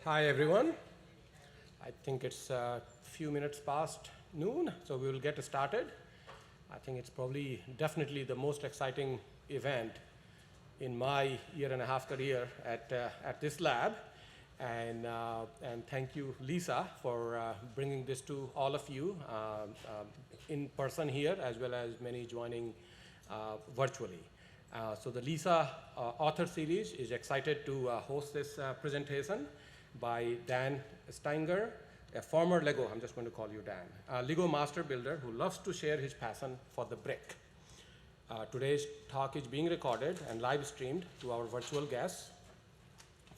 Hi, everyone. I think it's a few minutes past noon, so we will get started. I think it's probably definitely the most exciting event in my year and a half career at this lab. And thank you, Lisa, for bringing this to all of you in person here, as well as many joining virtually. So the LLESA author series is excited to host this presentation by Dan Steininger, a former Lego, I'm just going to call you Dan, a Lego master builder who loves to share his passion for the brick. Today's talk is being recorded and live streamed to our virtual guests.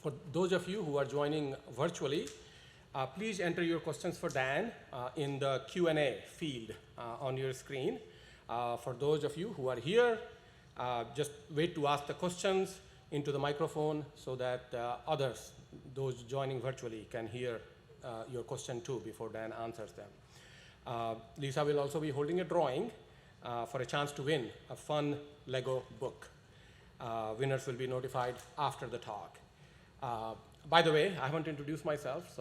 For those of you who are joining virtually, please enter your questions for Dan in the Q&A field on your screen. For those of you who are here, just wait to ask the questions into the microphone so that others, those joining virtually, can hear your question too before Dan answers them. Lisa will also be holding a drawing for a chance to win a fun Lego book. Winners will be notified after the talk. By the way, I haven't introduced myself,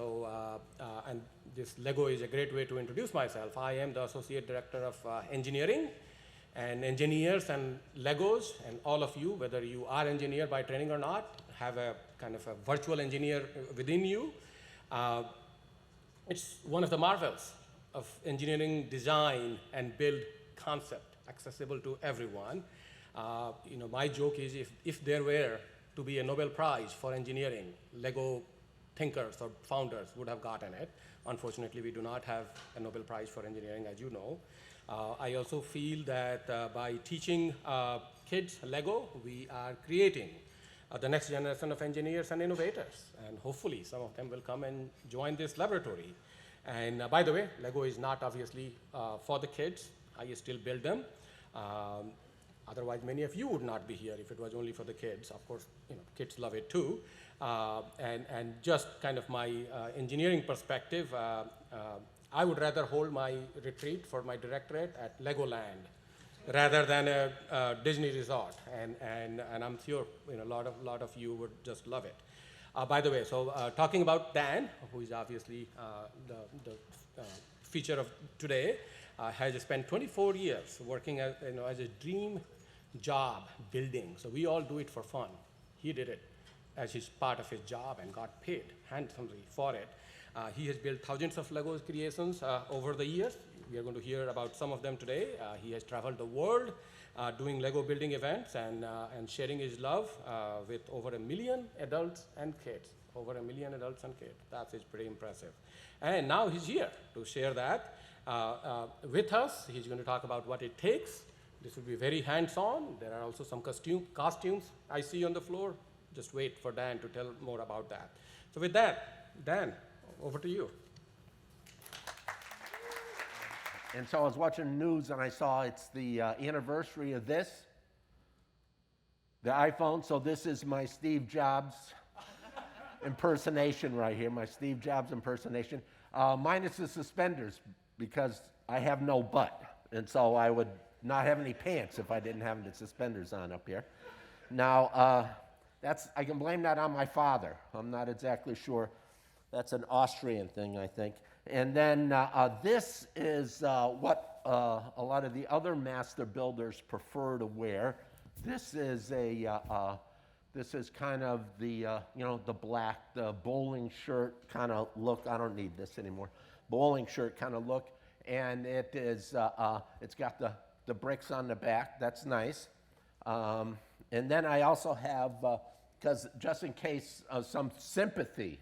and this Lego is a great way to introduce myself. I am the Associate Director of Engineering, and engineers and Legos, and all of you, whether you are engineer by training or not, have a kind of a virtual engineer within you. It's one of the marvels of engineering design and build concept, accessible to everyone. My joke is if there were to be a Nobel Prize for engineering, Lego thinkers or founders would have gotten it. Unfortunately, we do not have a Nobel Prize for engineering, as you know. I also feel that by teaching kids Lego, we are creating the next generation of engineers and innovators. And hopefully, some of them will come and join this laboratory. And by the way, Lego is not obviously for the kids. I still build them. Otherwise, many of you would not be here if it was only for the kids. Of course, kids love it too. And just kind of my engineering perspective, I would rather hold my retreat for my directorate at Legoland rather than a Disney resort. And I'm sure a lot of you would just love it. By the way, so talking about Dan, who is obviously the feature of today, has spent 24 years working as a dream job building. So we all do it for fun. He did it as his part of his job and got paid handsomely for it. He has built thousands of Lego creations over the years. We are going to hear about some of them today. He has traveled the world doing Lego building events and sharing his love with over 1 million adults and kids. Over 1 million adults and kids. That is pretty impressive. And now he's here to share that with us. He's going to talk about what it takes. This will be very hands-on. There are also some costumes I see on the floor. Just wait for Dan to tell more about that. So with that, Dan, over to you. And so I was watching the news and I saw it's the anniversary of this, the iPhone. So this is my Steve Jobs impersonation right here, my Steve Jobs impersonation. Minus the suspenders because I have no butt. And so I would not have any pants if I didn't have the suspenders on up here. Now, I can blame that on my father. I'm not exactly sure. That's an Austrian thing, I think. And then this is what a lot of the other master builders prefer to wear. This is kind of the the black, the bowling shirt kind of look. I don't need this anymore. Bowling shirt kind of look, and it is it's got the bricks on the back. That's nice. And then I also have because just in case some sympathy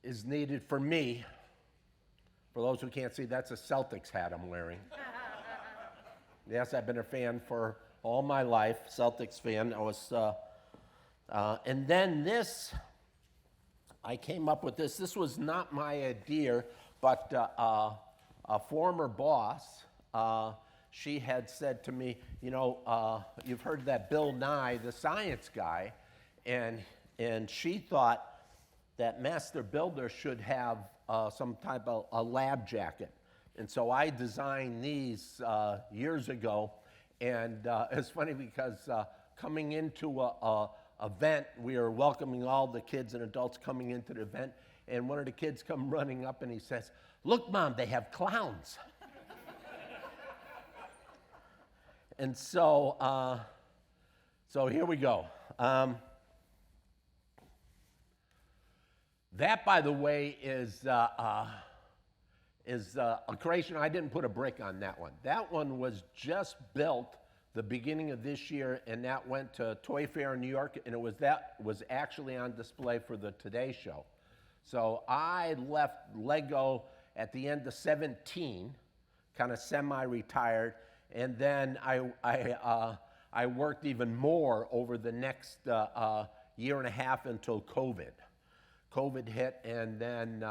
is needed for me. For those who can't see, that's a Celtics hat I'm wearing. Yes, I've been a fan for all my life, Celtics fan. I was, and then this, I came up with this. This was not my idea, but a former boss, she had said to me, you've heard that Bill Nye, the science guy, and she thought that master builder should have some type of a lab jacket. And so I designed these years ago. And it's funny because coming into event. We are welcoming all the kids and adults coming into the event, and one of the kids come running up and he says, "Look, Mom, they have clowns." And so, so here we go. That, by the way, is a creation. I didn't put a brick on that one. That one was just built the beginning of this year, and that went to Toy Fair in New York, and that was actually on display for the Today Show. So I left Lego at the end of 17, kind of semi-retired, and then I worked even more over the next year and a half until COVID. COVID hit, and then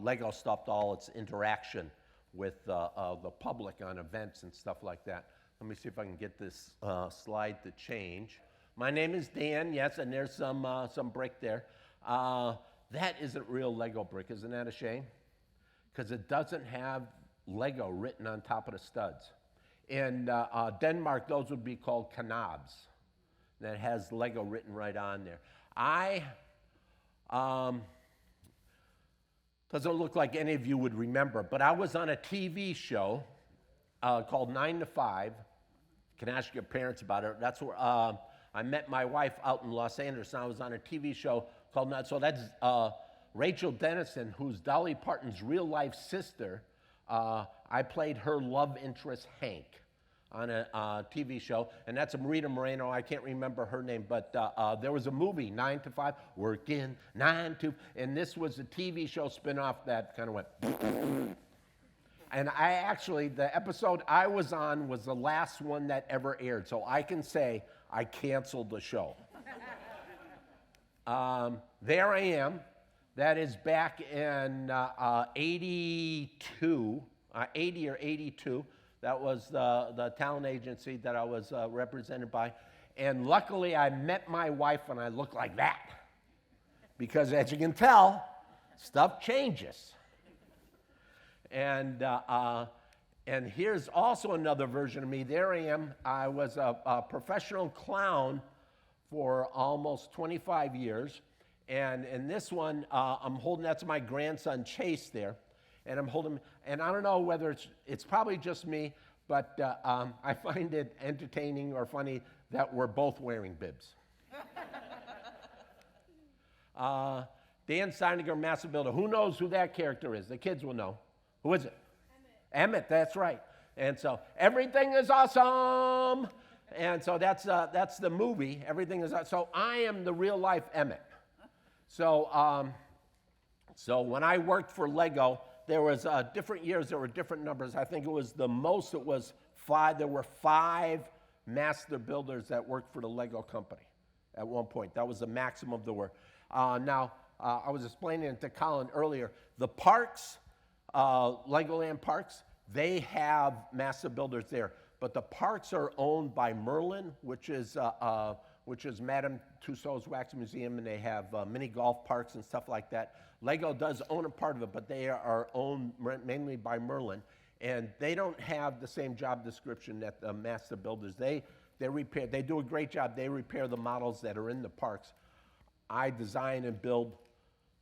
Lego stopped all its interaction with the public on events and stuff like that. Let me see if I can get this slide to change. My name is Dan, yes, and there's some brick there. That isn't real Lego brick, isn't that a shame? Because it doesn't have Lego written on top of the studs. In Denmark, those would be called kanabs. That has Lego written right on there. Doesn't look like any of you would remember, but I was on a TV show called 9 to 5. You can ask your parents about it. That's where I met my wife out in Los Angeles, and I was on a TV show called, so that's Rachel Dennison, who's Dolly Parton's real-life sister. I played her love interest, Hank, on a TV show, and that's Marita Moreno. I can't remember her name, but there was a movie, 9 to 5, working 9 to, and this was a TV show spinoff that kind of went, and I actually, the episode I was on was the last one that ever aired, so I can say I canceled the show. There I am. That is back in 82, 80 or 82. That was the talent agency that I was represented by. And luckily, I met my wife and I looked like that. Because as you can tell, stuff changes. And here's also another version of me. There I am. I was a professional clown for almost 25 years. And in this one, I'm holding, that's my grandson Chase there. And I'm holding, and I don't know whether it's probably just me, but I find it entertaining or funny that we're both wearing bibs. Dan Steininger, Massive Builder. Who knows who that character is? The kids will know. Who is it? Emmett, that's right. And so, everything is awesome. And so that's the movie, Everything is Awesome. So I am the real life Emmett. So, so when I worked for Lego, there was different years, there were different numbers. I think it was the most, it was 5. There were 5 master builders that worked for the Lego company at one point. That was the maximum there were. Now, I was explaining it to Colin earlier. The parks, Legoland parks, they have master builders there. But the parks are owned by Merlin, which is Madame Tussauds Wax Museum, and they have mini golf parks and stuff like that. Lego does own a part of it, but they are owned mainly by Merlin, and they don't have the same job description that the master builders. They do a great job. They repair the models that are in the parks. I design and build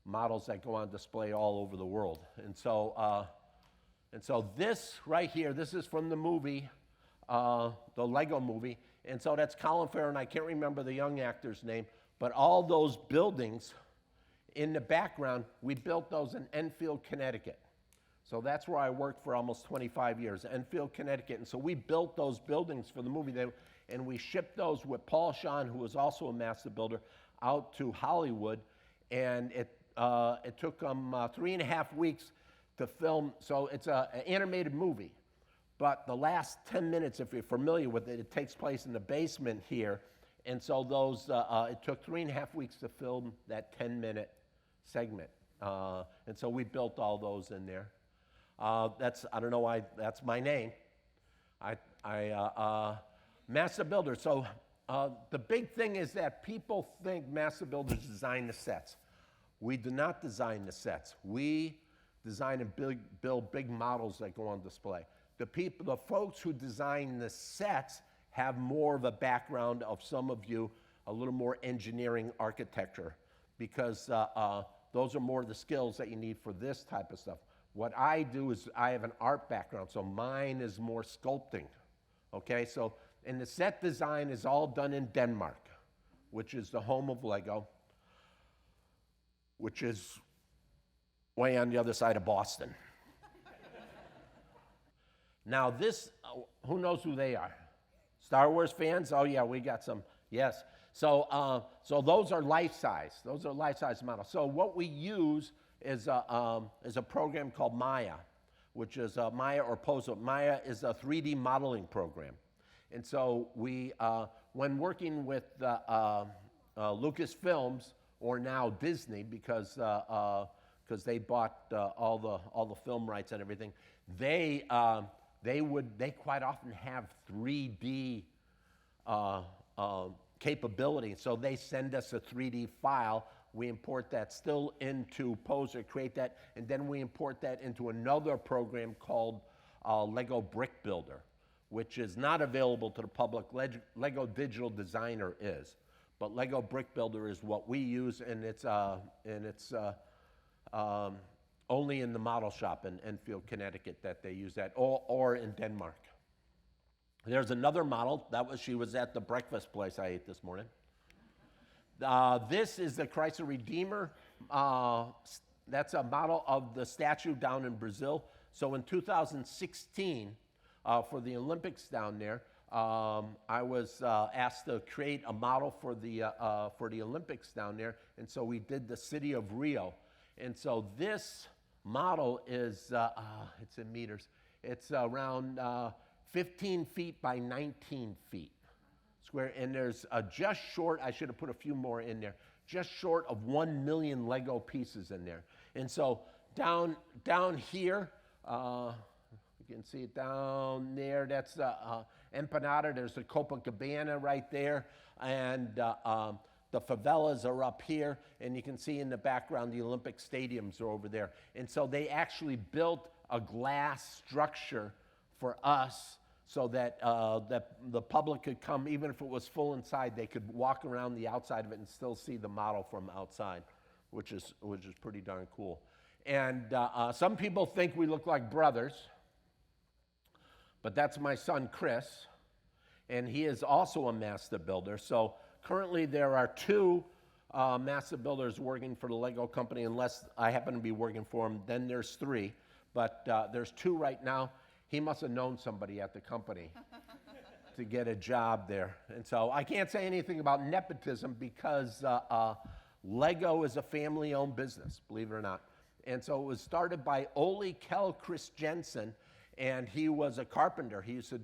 models that go on display all over the world. And so this right here, this is from the movie, the Lego movie. And so that's Colin Farrell, and I can't remember the young actor's name, but all those buildings in the background, we built those in Enfield, Connecticut. So that's where I worked for almost 25 years, Enfield, Connecticut. And so we built those buildings for the movie, and we shipped those with Paul Shawn, who was also a master builder, out to Hollywood. And it took them 3.5 weeks to film. So it's an animated movie. But the last 10 minutes, if you're familiar with it, it takes place in the basement here. And so those, it took 3.5 weeks to film that 10-minute segment. And so we built all those in there. I don't know why, that's my name. Master Builder. So the big thing is that people think master builders design the sets. We do not design the sets. We design and build big models that go on display. The folks who design the sets have more of a background of some of you, a little more engineering architecture, because those are more the skills that you need for this type of stuff. What I do is I have an art background, so mine is more sculpting, okay? So, and the set design is all done in Denmark, which is the home of Lego, which is way on the other side of Boston. Now this, who knows who they are? Star Wars fans? Oh yeah, we got some, yes. So, so those are life-size. Those are life-size models. So what we use is a program called Maya, which is Maya or Pozo. Maya is a 3D modeling program. And so we, when working with Lucasfilms, or now Disney, because they bought all the film rights and everything, they quite often have 3D capability. So they send us a 3D file. We import that still into Poser, create that, and then we import that into another program called Lego Brick Builder, which is not available to the public. Lego Digital Designer is, but Lego Brick Builder is what we use, and it's only in the model shop in Enfield, Connecticut that they use that, or in Denmark. There's another model. She was at the breakfast place I ate this morning. This is the Christ the Redeemer. That's a model of the statue down in Brazil. So in 2016, for the Olympics down there, I was asked to create a model for the Olympics down there, and so we did the city of Rio. And so this model is, it's in meters, it's around 15 feet by 19 feet square, and there's just short, I should have put a few more in there, just short of 1 million Lego pieces in there. And so down here, you can see it down there, that's Empanada, there's the Copacabana right there, and the favelas are up here, and you can see in the background the Olympic stadiums are over there. And so they actually built a glass structure for us so that, that the public could come, even if it was full inside, they could walk around the outside of it and still see the model from outside, which is pretty darn cool. And some people think we look like brothers, but that's my son Chris, and he is also a master builder. So currently there are 2 master builders working for the Lego company, unless I happen to be working for them, then there's 3, but there's 2 right now. He must have known somebody at the company to get a job there. And so I can't say anything about nepotism because Lego is a family-owned business, believe it or not. And so it was started by Ole Kjell Christensen, and he was a carpenter. He used to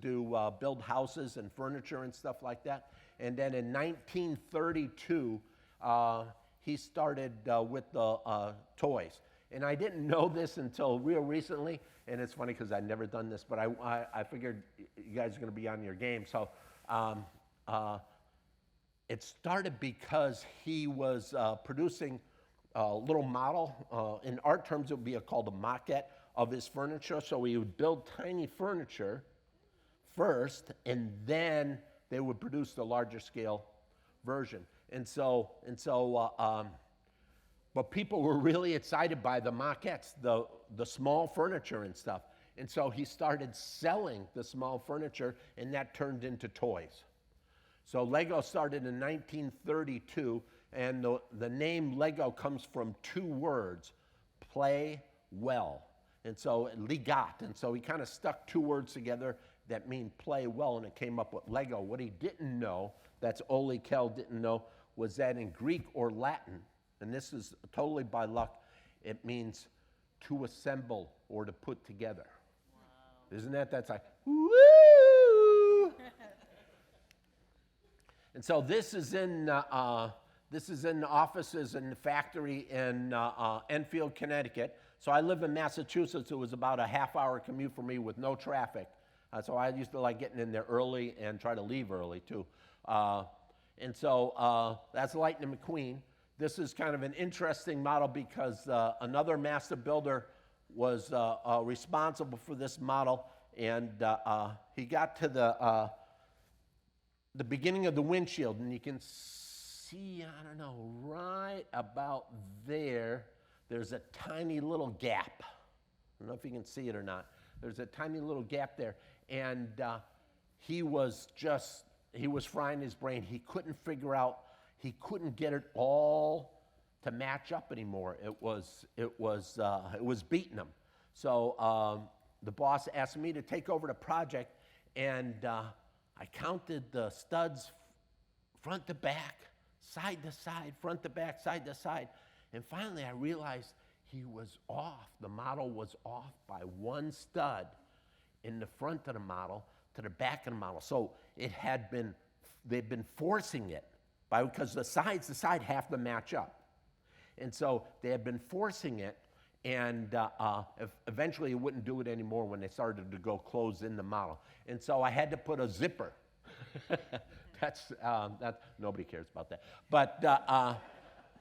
build houses and furniture and stuff like that. And then in 1932, he started with the toys. And I didn't know this until real recently, and it's funny because I'd never done this, but I figured you guys are going to be on your game. So it started because he was producing a little model. In art terms, it would be called a maquette of his furniture. So he would build tiny furniture first, and then they would produce the larger scale version. But people were really excited by the maquettes, the small furniture and stuff. And so he started selling the small furniture, and that turned into toys. So Lego started in 1932, and the name Lego comes from 2 words, play well. And so legat, and so he kind of stuck 2 words together that mean play well, and it came up with Lego. What he didn't know, that's Ole Kjell didn't know, was that in Greek or Latin, and this is totally by luck, it means to assemble or to put together. Wow. Isn't that's like, woo! And so this is in the offices in the factory in Enfield, Connecticut. So I live in Massachusetts. It was about a half-hour commute for me with no traffic. So I used to like getting in there early and try to leave early too. And so that's Lightning McQueen. This is kind of an interesting model because another master builder was responsible for this model, and he got to the beginning of the windshield, and you can see, I don't know, right about there, there's a tiny little gap. I don't know if you can see it or not. There's a tiny little gap there, and he was frying his brain. He couldn't figure out, he couldn't get it all to match up anymore. It was beating him. So the boss asked me to take over the project, and I counted the studs front to back, side to side, front to back, side to side. And finally I realized he was off. The model was off by one stud in the front of the model to the back of the model. So they'd been forcing it because the sides to side have to match up. And so they had been forcing it, and eventually it wouldn't do it anymore when they started to go close in the model. And so I had to put a zipper. That's nobody cares about that. But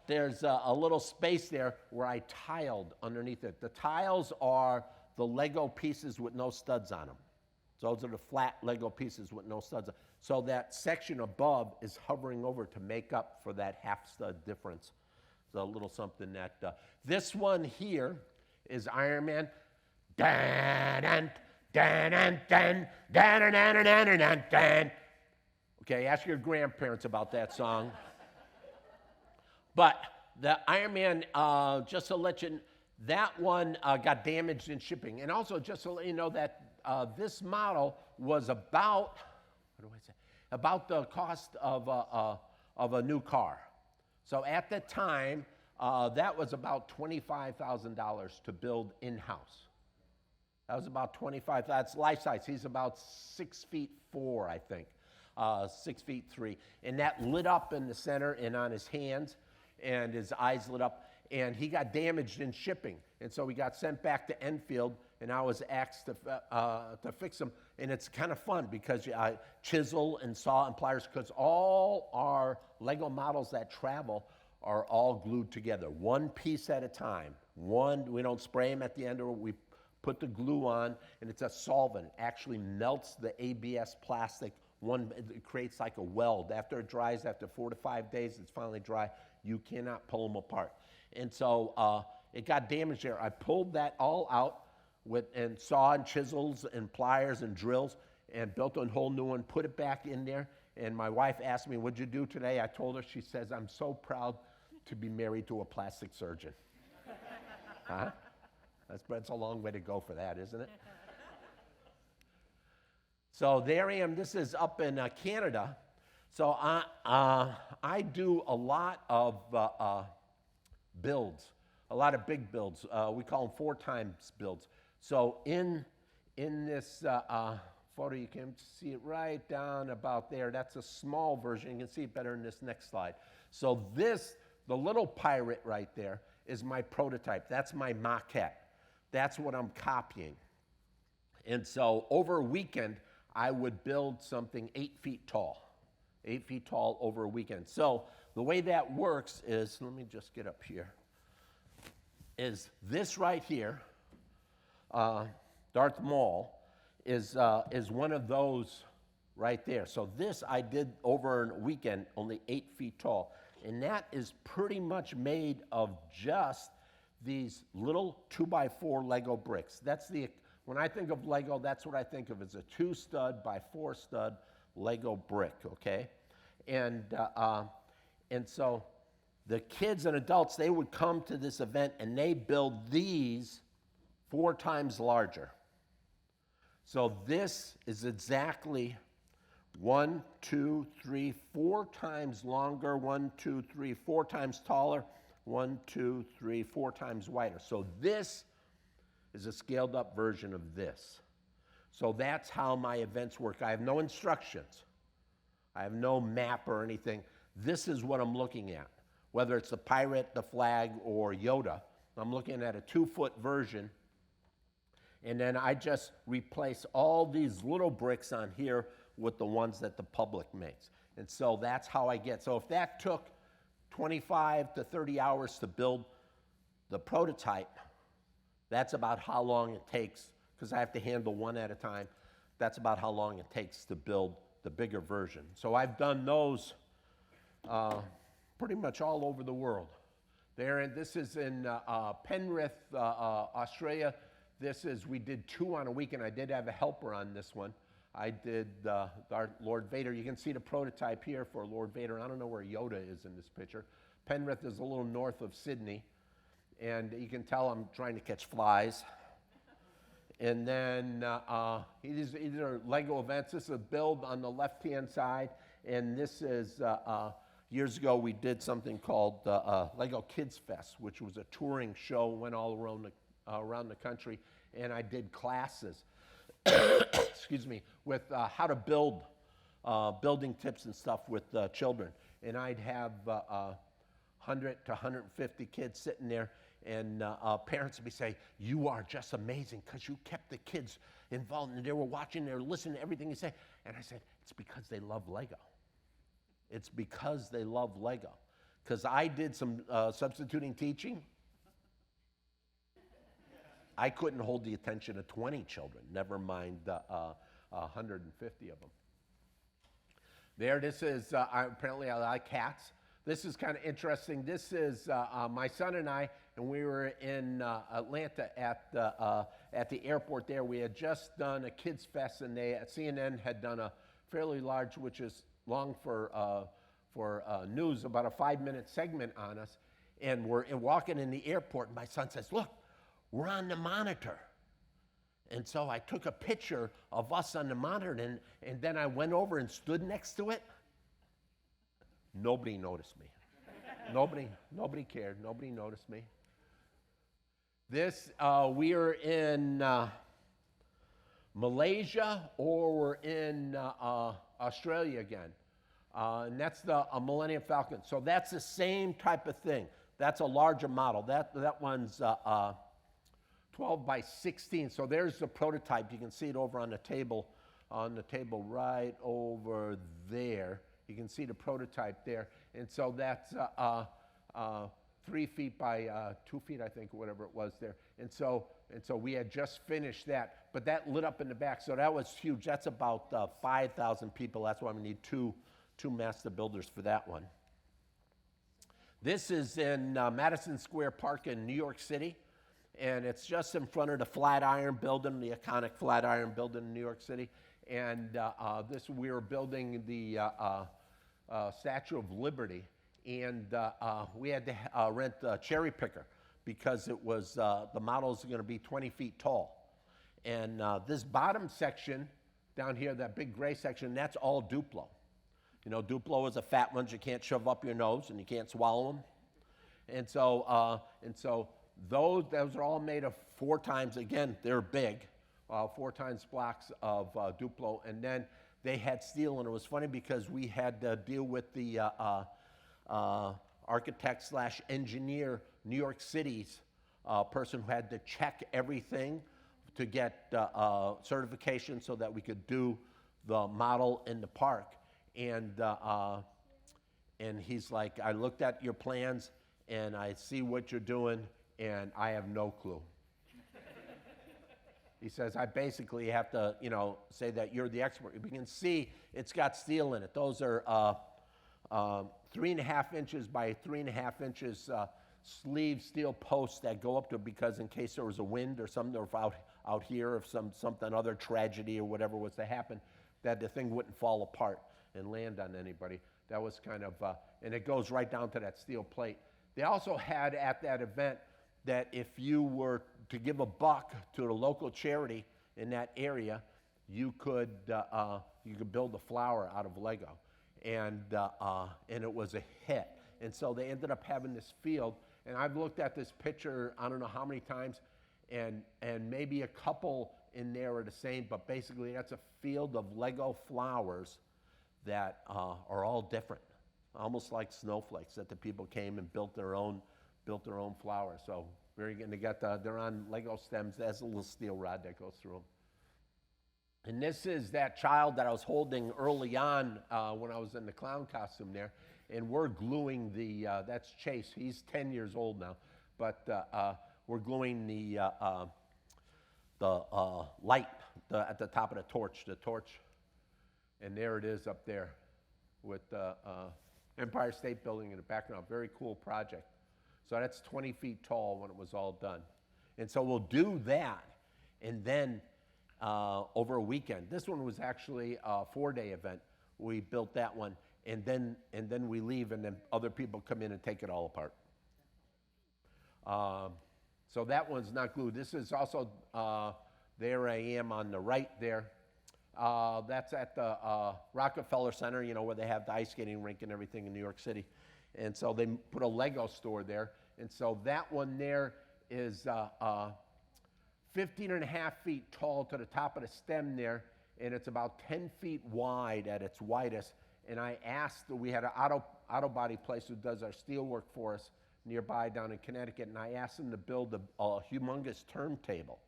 there's a little space there where I tiled underneath it. The tiles are the Lego pieces with no studs on them. So those are the flat Lego pieces with no studs on. So that section above is hovering over to make up for that half stud difference. It's a little something that, this one here is Iron Man. Okay, ask your grandparents about that song. But the Iron Man, just to let you know, that one got damaged in shipping. And also, just to let you know that this model was about, about the cost of a new car. So at the time, that was about $25,000 to build in-house. That was about 25, that's life size. He's about 6'4", I think, 6'3". And that lit up in the center and on his hands, and his eyes lit up. And he got damaged in shipping. And so he got sent back to Enfield, and I was asked to fix him. And it's kind of fun because I chisel and saw and pliers, because all our Lego models that travel are all glued together, one piece at a time. We don't spray them at the end, or we put the glue on, and it's a solvent. It actually melts the ABS plastic. It creates like a weld. After it dries, after 4 to 5 days, it's finally dry. You cannot pull them apart. And so it got damaged there. I pulled that all out and saw and chisels and pliers and drills, and built a whole new one, put it back in there. And my wife asked me, "What'd you do today?" I told her. She says, "I'm so proud to be married to a plastic surgeon." Huh? That's a long way to go for that, isn't it? So there I am. This is up in Canada. So I do a lot of builds, a lot of big builds. We call them 4 times builds. So in this photo, you can see it right down about there. That's a small version. You can see it better in this next slide. So the little pirate right there, is my prototype. That's my maquette. That's what I'm copying. And so over a weekend, I would build something 8 feet tall. 8 feet tall over a weekend. So the way that works is, let me just get up here, is this right here, Darth Maul, is one of those right there. So this I did over a weekend, only 8 feet tall. And that is pretty much made of just these little 2x4 Lego bricks. When I think of Lego, that's what I think of as a 2 stud by 4 stud Lego brick, okay? And so the kids and adults, they would come to this event and they build these 4 times larger. So this is exactly 1, 2, 3, 4 times longer, 1, 2, 3, 4 times taller, 1, 2, 3, 4 times wider. So this is a scaled up version of this. So that's how my events work. I have no instructions. I have no map or anything. This is what I'm looking at. Whether it's the pirate, the flag, or Yoda, I'm looking at a 2-foot version. And then I just replace all these little bricks on here with the ones that the public makes. And so that's how I get. So if that took 25 to 30 hours to build the prototype, that's about how long it takes, because I have to handle one at a time. That's about how long it takes to build the bigger version. So I've done those pretty much all over the world. This is in Penrith, Australia. We did 2 on a weekend. I did have a helper on this one. I did our Lord Vader. You can see the prototype here for Lord Vader. I don't know where Yoda is in this picture. Penrith is a little north of Sydney. And you can tell I'm trying to catch flies. And then these are Lego events. This is a build on the left-hand side. And this is, years ago, we did something called Lego Kids Fest, which was a touring show, went all around the country. And I did classes, excuse me, with how to build, building tips and stuff with children. And I'd have 100 to 150 kids sitting there. And parents would be saying, "You are just amazing because you kept the kids involved and they were watching, they were listening to everything you say." And I said, it's because they love Lego. It's because they love Lego. Because I did some substituting teaching. I couldn't hold the attention of 20 children, never mind 150 of them. This is, apparently I like cats. This is kind of interesting. This is my son and I, and we were in Atlanta at the airport there. We had just done a kids fest, and CNN had done a fairly large, which is long for news, about a 5-minute segment on us. And we're walking in the airport, and my son says, "Look, we're on the monitor." And so I took a picture of us on the monitor, and then I went over and stood next to it. Nobody noticed me. Nobody cared. Nobody noticed me. We are in Malaysia, or we're in Australia again. And that's the Millennium Falcon. So that's the same type of thing. That's a larger model. That one's 12 by 16. So there's the prototype. You can see it over on the table right over there. You can see the prototype there. And so that's 3 feet by 2 feet, I think, whatever it was there. And so we had just finished that. But that lit up in the back, so that was huge. That's about 5,000 people. That's why we need two master builders for that one. This is in Madison Square Park in New York City. And it's just in front of the Flatiron Building, the iconic Flatiron Building in New York City. And we were building the Statue of Liberty, and we had to rent a cherry picker because it was the models are going to be 20 feet tall. And this bottom section down here, that big gray section, that's all Duplo. You know, Duplo is the fat ones you can't shove up your nose and you can't swallow them. And so those are all made of 4 times, again, they're big, 4 times blocks of Duplo. And then they had steel, and it was funny because we had to deal with the architect/engineer, New York City's person who had to check everything to get certification so that we could do the model in the park. And he's like, "I looked at your plans, and I see what you're doing, and I have no clue." He says, "I basically have to, say that you're the expert." We can see it's got steel in it. Those are 3.5 inches by 3.5 inches sleeve steel posts that go up to it because in case there was a wind or something, or if out here, if something other tragedy or whatever was to happen, that the thing wouldn't fall apart and land on anybody. That was kind of, and it goes right down to that steel plate. They also had at that event that if you were to give $1 to a local charity in that area, you could build a flower out of Lego, and it was a hit. And so they ended up having this field, and I've looked at this picture I don't know how many times, and maybe a couple in there are the same, but basically that's a field of Lego flowers that are all different, almost like snowflakes that the people came and built their own flowers. So very good. And they're on Lego stems. There's a little steel rod that goes through them. And this is that child that I was holding early on when I was in the clown costume there. And we're gluing that's Chase. He's 10 years old now. But we're gluing the light at the top of the torch. And there it is up there with the Empire State Building in the background. Very cool project. So that's 20 feet tall when it was all done. And so we'll do that, and then over a weekend. This one was actually a 4-day event. We built that one, and then we leave, and then other people come in and take it all apart. So that one's not glued. This is also, there I am on the right there. That's at the Rockefeller Center, you know, where they have the ice skating rink and everything in New York City. And so they put a Lego store there. And so that one there is 15 and a half feet tall to the top of the stem there, and it's about 10 feet wide at its widest. And I asked, we had an auto body place who does our steel work for us nearby down in Connecticut, and I asked them to build a humongous turntable.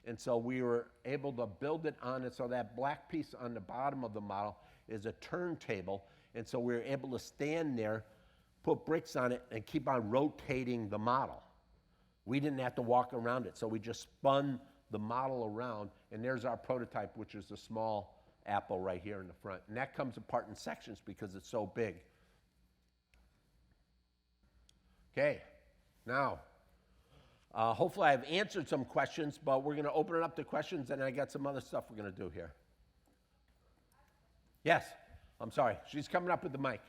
And so we were able to build it on it, so that black piece on the bottom of the model is a turntable. And so we were able to stand there, put bricks on it, and keep on rotating the model. We didn't have to walk around it, so we just spun the model around, and there's our prototype, which is a small apple right here in the front. And that comes apart in sections because it's so big. Okay, now, hopefully I've answered some questions, but we're going to open it up to questions, and I got some other stuff we're going to do here. Yes, I'm sorry. She's coming up with the mic.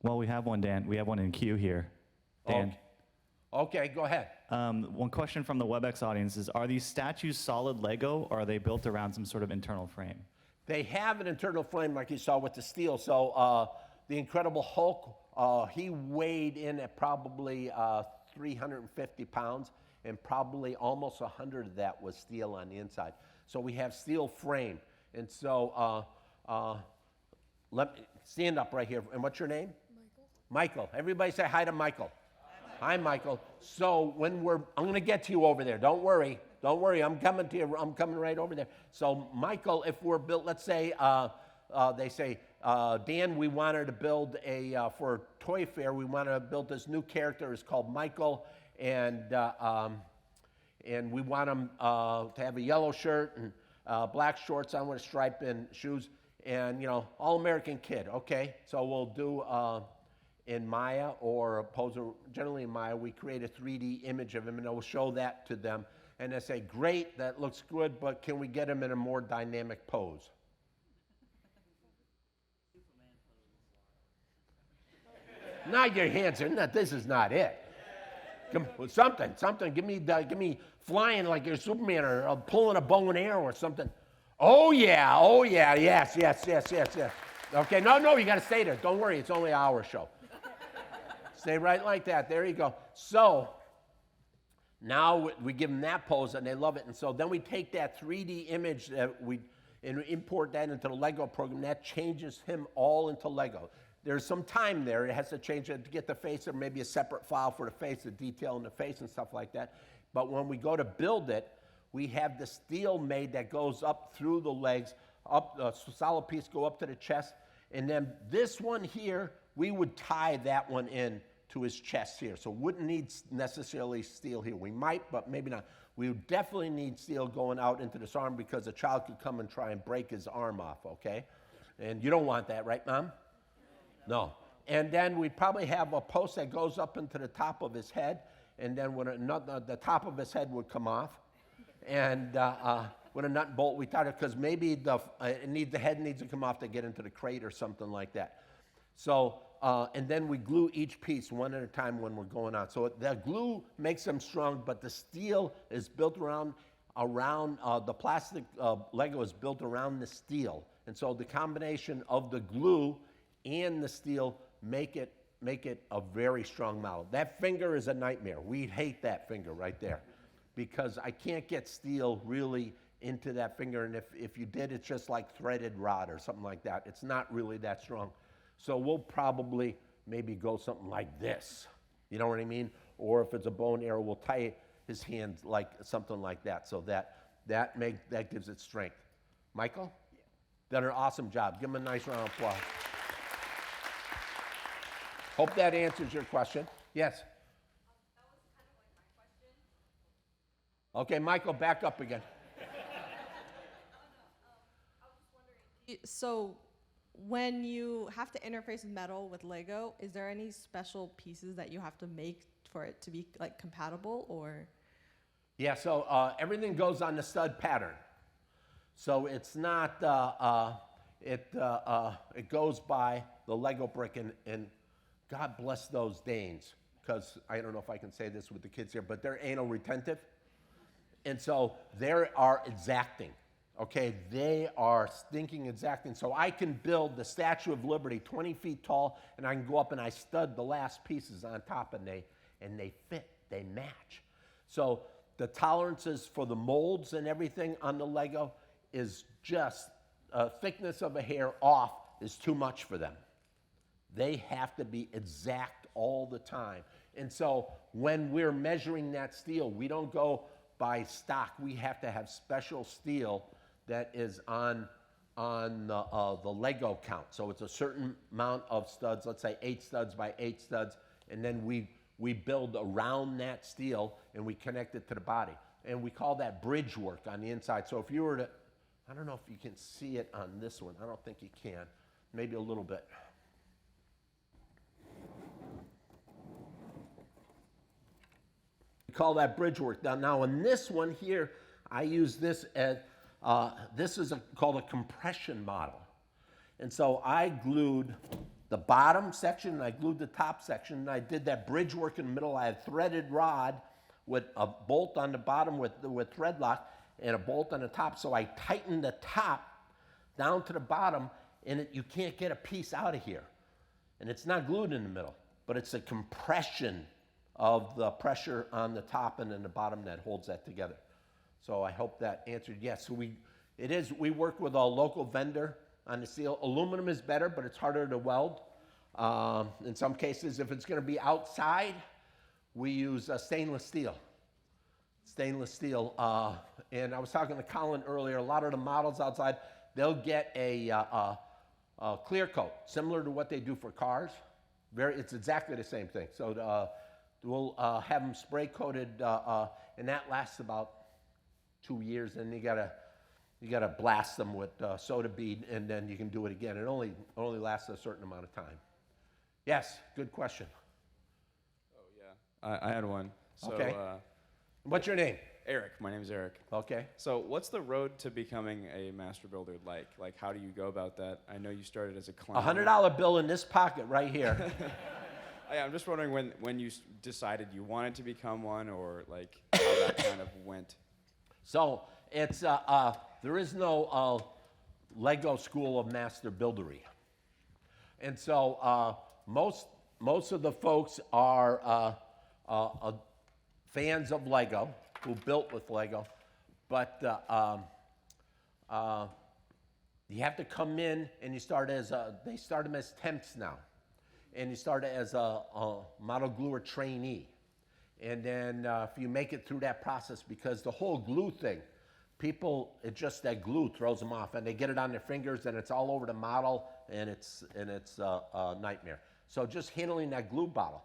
Well, we have one, Dan. We have one in queue here. Dan. Okay, go ahead. One question from the WebEx audience is, are these statues solid Lego, or are they built around some sort of internal frame? They have an internal frame like you saw with the steel. So the Incredible Hulk, he weighed in at probably 350 pounds, and probably almost 100 of that was steel on the inside. So we have steel frame. And so let me stand up right here. And what's your name? Michael. Everybody say hi to Michael. Hi, Michael. So when I'm going to get to you over there. Don't worry. Don't worry. I'm coming to you. I'm coming right over there. So Michael, if we're built, let's say they say, Dan, we wanted to build for Toy Fair, we want to build this new character. It's called Michael, and we want him to have a yellow shirt and black shorts on with a stripe and shoes, and all-American kid. Okay, so we'll do in Maya or Poser. Generally in Maya, we create a 3D image of him, and we'll show that to them, and they say, great, that looks good, but can we get him in a more dynamic pose? Not your hands are not. This is not it. Come with something. Give me flying like you're Superman, or pulling a bow and arrow or something. Oh yeah. Yes. Okay, no, you got to stay there. Don't worry, it's only an hour show. Stay right like that. There you go. So now we give them that pose, and they love it. And so then we take that 3D image and import that into the Lego program. That changes him all into Lego. There's some time there. It has to change it to get the face, or maybe a separate file for the face, the detail in the face and stuff like that. But when we go to build it, we have the steel made that goes up through the legs, up a solid piece go up to the chest, and then this one here, we would tie that one in to his chest here. So wouldn't need necessarily steel here. We might, but maybe not. We would definitely need steel going out into this arm, because a child could come and try and break his arm off, okay? And you don't want that, right, Mom? No. And then we'd probably have a post that goes up into the top of his head, and then when the top of his head would come off, and with a nut and bolt, we tied it, because maybe the head needs to come off to get into the crate or something like that. So, and then we glue each piece one at a time when we're going on. So the glue makes them strong, but the steel is built around the plastic Lego is built around the steel. And so the combination of the glue and the steel make it a very strong model. That finger is a nightmare. We hate that finger right there, because I can't get steel really into that finger, and if you did, it's just like threaded rod or something like that. It's not really that strong. So we'll probably maybe go something like this, you know what I mean? Or if it's a bow and arrow, we'll tie his hands like something like that, so that gives it strength. Michael? Yeah. Done an awesome job. Give him a nice round of applause. Hope that answers your question. Yes? That was kind of like my question. Okay, Michael, back up again. So when you have to interface metal with Lego, is there any special pieces that you have to make for it to be like compatible, or? Yeah, so everything goes on the stud pattern. So it's not, it goes by the Lego brick, and God bless those Danes, because I don't know if I can say this with the kids here, but they're anal retentive. And so they are exacting, okay? They are stinking exacting. So I can build the Statue of Liberty 20 feet tall, and I can go up and I stud the last pieces on top, and they fit, they match. So the tolerances for the molds and everything on the Lego is just a thickness of a hair off is too much for them. They have to be exact all the time. And so when we're measuring that steel, we don't go by stock. We have to have special steel that is on the Lego count. So it's a certain amount of studs, let's say 8 studs by 8 studs, and then we build around that steel and we connect it to the body. And we call that bridge work on the inside. So if you were to, I don't know if you can see it on this one. I don't think you can. Maybe a little bit. We call that bridge work. Now in this one here, I use this as, this is called a compression model. And so I glued the bottom section and I glued the top section, and I did that bridge work in the middle. I had threaded rod with a bolt on the bottom with thread lock and a bolt on the top. So I tightened the top down to the bottom, and you can't get a piece out of here. And it's not glued in the middle, but it's a compression of the pressure on the top and then the bottom that holds that together. So I hope that answered yes. So we work with a local vendor on the steel. Aluminum is better, but it's harder to weld. In some cases, if it's going to be outside, we use stainless steel. Stainless steel. And I was talking to Colin earlier. A lot of the models outside, they'll get a clear coat, similar to what they do for cars. It's exactly the same thing. So we'll have them spray coated, and that lasts about 2 years. And you gotta blast them with soda bead, and then you can do it again. It only lasts a certain amount of time. Yes, good question. Oh, yeah. I had one. So, Okay. What's your name? Eric. My name is Eric. Okay. So what's the road to becoming a master builder like? Like, how do you go about that? I know you started as a clown. $100 bill in this pocket right here. I'm just wondering when you decided you wanted to become one, or like how that kind of went. So it's there is no Lego school of master buildery, and so most of the folks are fans of Lego, who built with Lego, but you have to come in and you start as they start them as temps now, and you start as a model gluer trainee, and then if you make it through that process, because the whole glue thing, it's just that glue throws them off, and they get it on their fingers, and it's all over the model, and it's a nightmare. So just handling that glue bottle,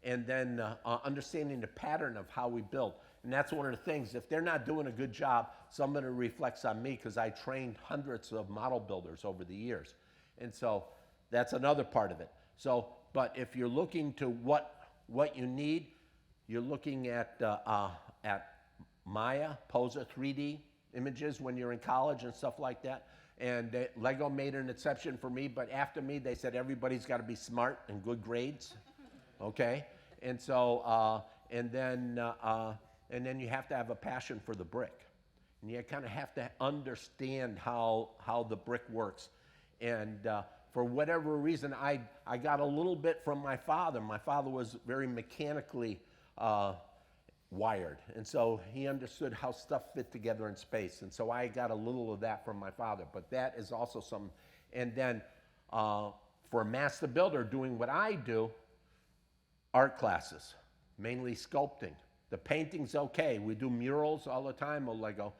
and then understanding the pattern of how we build. And that's one of the things. If they're not doing a good job, somebody reflects on me, because I trained hundreds of model builders over the years. And so that's another part of it. So, but if you're looking to what you need, you're looking at Maya, Posa 3D images when you're in college and stuff like that. And Lego made an exception for me, but after me, they said everybody's got to be smart and good grades, okay? And so, and then you have to have a passion for the brick. And you kind of have to understand how the brick works. And for whatever reason, I got a little bit from my father. My father was very mechanically wired, and so he understood how stuff fit together in space, and so I got a little of that from my father, but that is also some. And then for a master builder doing what I do, art classes, mainly sculpting. The painting's okay, we do murals all the time with Lego,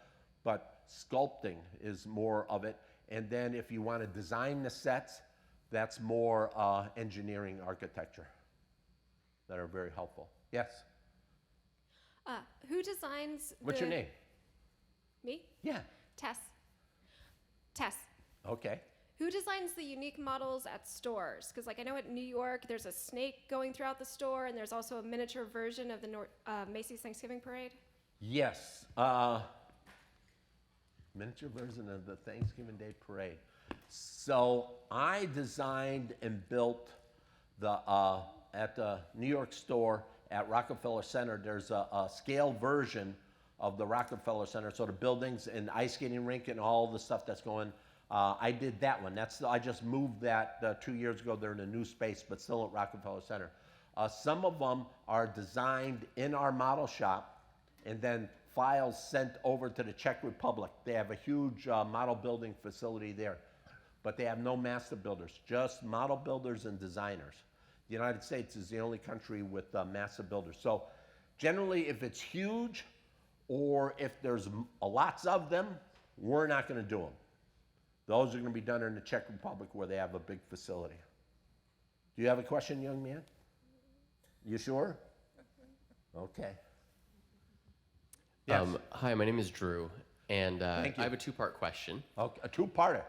but sculpting is more of it. And then if you want to design the sets, that's more engineering, architecture that are very helpful. Yes? Who designs What's your name? Me? Yeah. Tess. Tess. Okay. Who designs the unique models at stores? Because like I know at New York, there's a snake going throughout the store, and there's also a miniature version of the Macy's Thanksgiving Parade. Yes. Miniature version of the Thanksgiving Day Parade. So I designed and built the at the New York store at Rockefeller Center. There's a scale version of the Rockefeller Center, so the buildings and ice skating rink and all the stuff that's going. I did that one. I just moved that 2 years ago. They're in a new space, but still at Rockefeller Center. Some of them are designed in our model shop, and then files sent over to the Czech Republic. They have a huge model building facility there, but they have no master builders, just model builders and designers. The United States is the only country with master builders. So generally, if it's huge or if there's lots of them, we're not going to do them. Those are going to be done in the Czech Republic where they have a big facility. Do you have a question, young man? You sure? Okay. Yes. Hi, my name is Drew, and I Thank you. have a two-part question. Okay, a two-parter.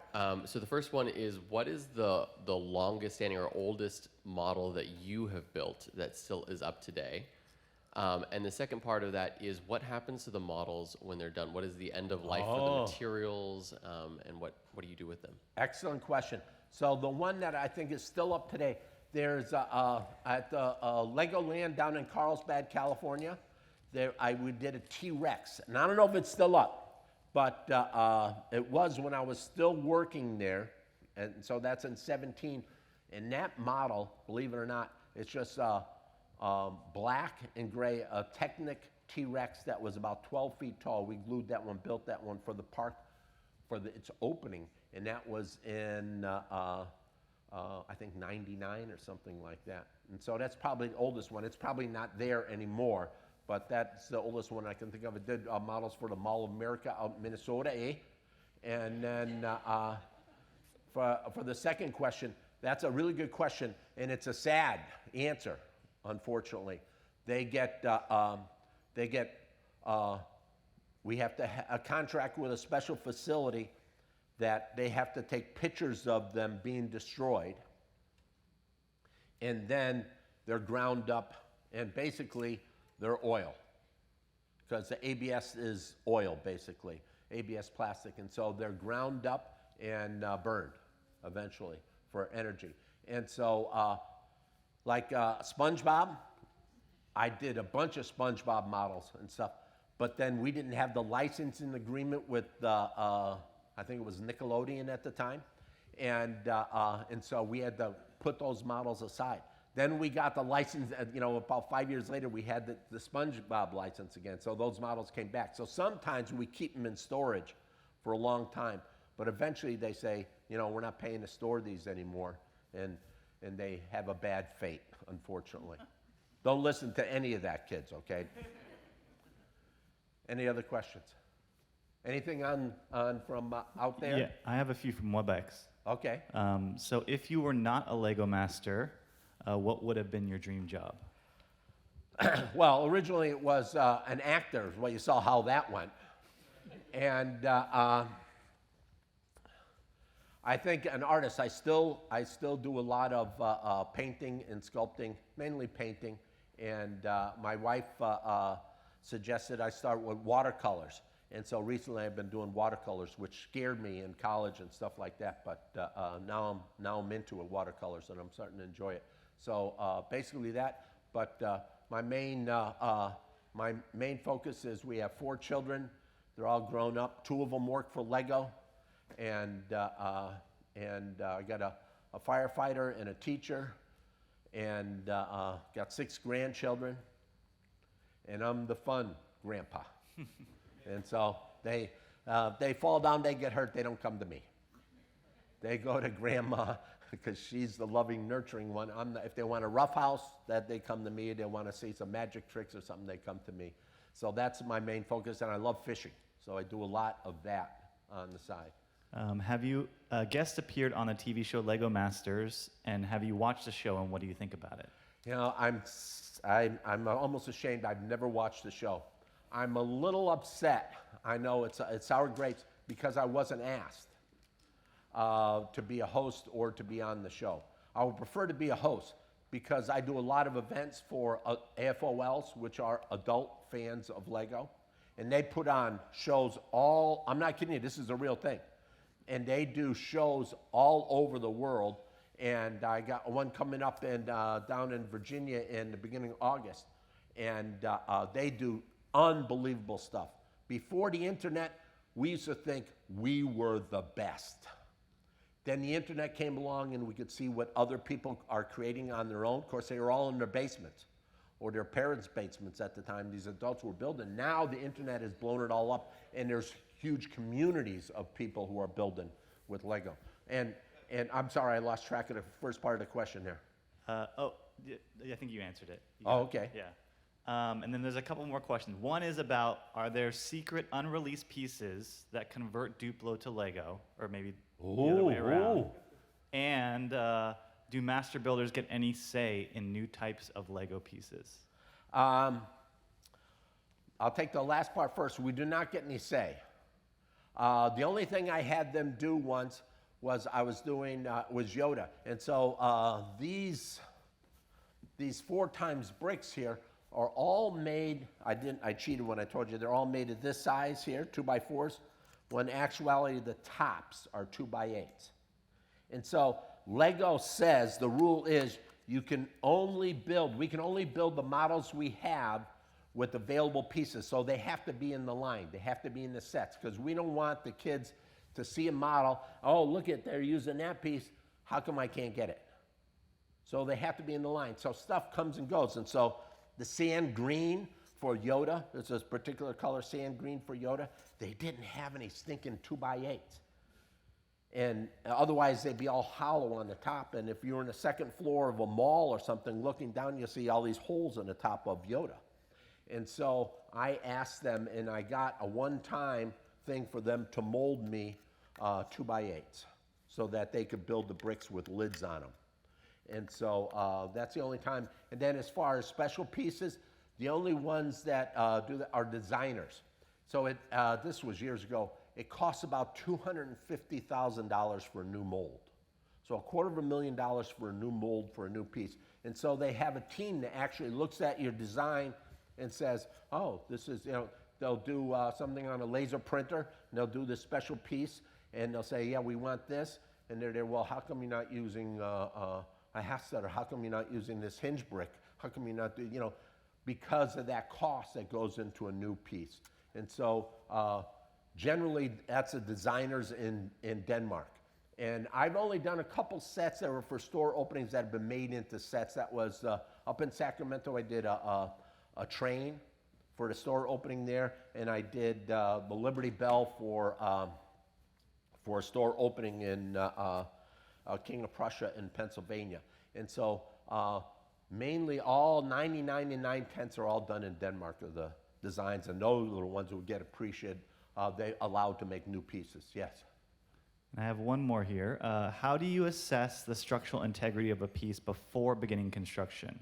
So the first one is, what is the longest standing or oldest model that you have built that still is up today? And the second part of that is, what happens to the models when they're done? What is the end of life for the materials, and what do you do with them? Excellent question. So the one that I think is still up today, there's at the Legoland down in Carlsbad, California, we did a T-Rex. And I don't know if it's still up, but it was when I was still working there. And so that's in 17. And that model, believe it or not, it's just black and gray, a Technic T-Rex that was about 12 feet tall. We glued that one, built that one for the park, for its opening. And that was in, I think, 99 or something like that. And so that's probably the oldest one. It's probably not there anymore, but that's the oldest one I can think of. It did models for the Mall of America out in Minnesota, eh? And then for the second question, that's a really good question, and it's a sad answer, unfortunately. We have to a contract with a special facility that they have to take pictures of them being destroyed, and then they're ground up, and basically they're oil, because the ABS is oil, basically, ABS plastic, and so they're ground up and burned eventually for energy. And so, like SpongeBob, I did a bunch of SpongeBob models and stuff, but then we didn't have the licensing agreement with I think it was Nickelodeon at the time, and so we had to put those models aside. Then we got the license, about 5 years later, we had the SpongeBob license again, so those models came back. So sometimes we keep them in storage for a long time, but eventually they say, we're not paying to store these anymore, and they have a bad fate, unfortunately. Don't listen to any of that, kids, okay? Any other questions? Anything on from out there? Yeah, I have a few from WebEx. Okay. So if you were not a Lego master, what would have been your dream job? Well, originally it was an actor. Well, you saw how that went. And I think an artist. I still do a lot of painting and sculpting, mainly painting. And my wife suggested I start with watercolors. And so recently I've been doing watercolors, which scared me in college and stuff like that. But now I'm into it, watercolors, and I'm starting to enjoy it. So basically that. But my main focus is we have 4 children. They're all grown up. 2 of them work for Lego, and I got a firefighter and a teacher, and got 6 grandchildren. And I'm the fun grandpa. And so they fall down, they get hurt, they don't come to me. They go to grandma because she's the loving, nurturing one. If they want a rough house, that they come to me. They want to see some magic tricks or something, they come to me. So that's my main focus, and I love fishing. So I do a lot of that on the side. Have you guest appeared on the TV show Lego Masters, and have you watched the show, and what do you think about it? You know, I'm almost ashamed I've never watched the show. I'm a little upset. I know it's sour grapes because I wasn't asked to be a host or to be on the show. I would prefer to be a host because I do a lot of events for AFOLs, which are adult fans of Lego, and they put on shows I'm not kidding you, this is a real thing. And they do shows all over the world. And I got one coming up down in Virginia in the beginning of August. And they do unbelievable stuff. Before the internet, we used to think we were the best. Then the internet came along and we could see what other people are creating on their own. Of course, they were all in their basements or their parents' basements at the time these adults were building. Now the internet has blown it all up, and there's huge communities of people who are building with Lego. And I'm sorry, I lost track of the first part of the question there. I think you answered it. Oh, okay. Yeah. And then there's a couple more questions. One is about, are there secret unreleased pieces that convert Duplo to Lego, or maybe the other way around? And do master builders get any say in new types of Lego pieces? I'll take the last part first. We do not get any say. The only thing I had them do once was was Yoda. And so these 4 times bricks here are all made, I cheated when I told you, they're all made of this size here, 2x4s, when in actuality the tops are 2x8s. And so Lego says the rule is we can only build the models we have with available pieces. So they have to be in the line, they have to be in the sets, because we don't want the kids to see a model, oh, look at, they're using that piece, how come I can't get it? So they have to be in the line. So stuff comes and goes. And so the sand green for Yoda, there's this particular color, sand green for Yoda, they didn't have any stinking 2x8s. And otherwise they'd be all hollow on the top. And if you're in the second floor of a mall or something, looking down, you'll see all these holes in the top of Yoda. And so I asked them, and I got a one-time thing for them to mold me 2x8s so that they could build the bricks with lids on them. And so that's the only time. And then as far as special pieces, the only ones that do that are designers. So this was years ago. It costs about $250,000 for a new mold. So $250,000 for a new mold for a new piece. And so they have a team that actually looks at your design and says, oh, this is, they'll do something on a laser printer, and they'll do this special piece, and they'll say, yeah, we want this. And they're there, well, how come you're not using a Hassetter? How come you're not using this hinge brick? How come you're not doing, because of that cost that goes into a new piece. And so generally, that's the designers in Denmark. And I've only done a couple sets that were for store openings that have been made into sets. That was up in Sacramento, I did a train for the store opening there, and I did the Liberty Bell for a store opening in King of Prussia in Pennsylvania. And so mainly all 99 and 9/10 are all done in Denmark, are the designs, and those are the ones who get appreciated. They allowed to make new pieces, yes. And I have one more here. How do you assess the structural integrity of a piece before beginning construction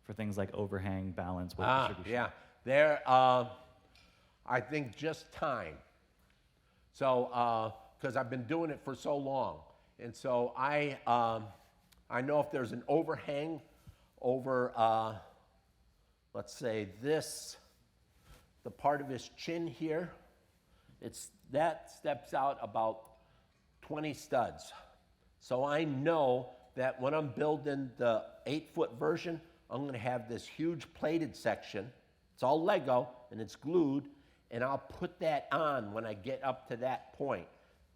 for things like overhang, balance, weight distribution? Yeah, there, I think just time. So, because I've been doing it for so long. And so I know if there's an overhang over, let's say the part of his chin here, that steps out about 20 studs. So I know that when I'm building the 8-foot version, I'm going to have this huge plated section. It's all Lego, and it's glued, and I'll put that on when I get up to that point.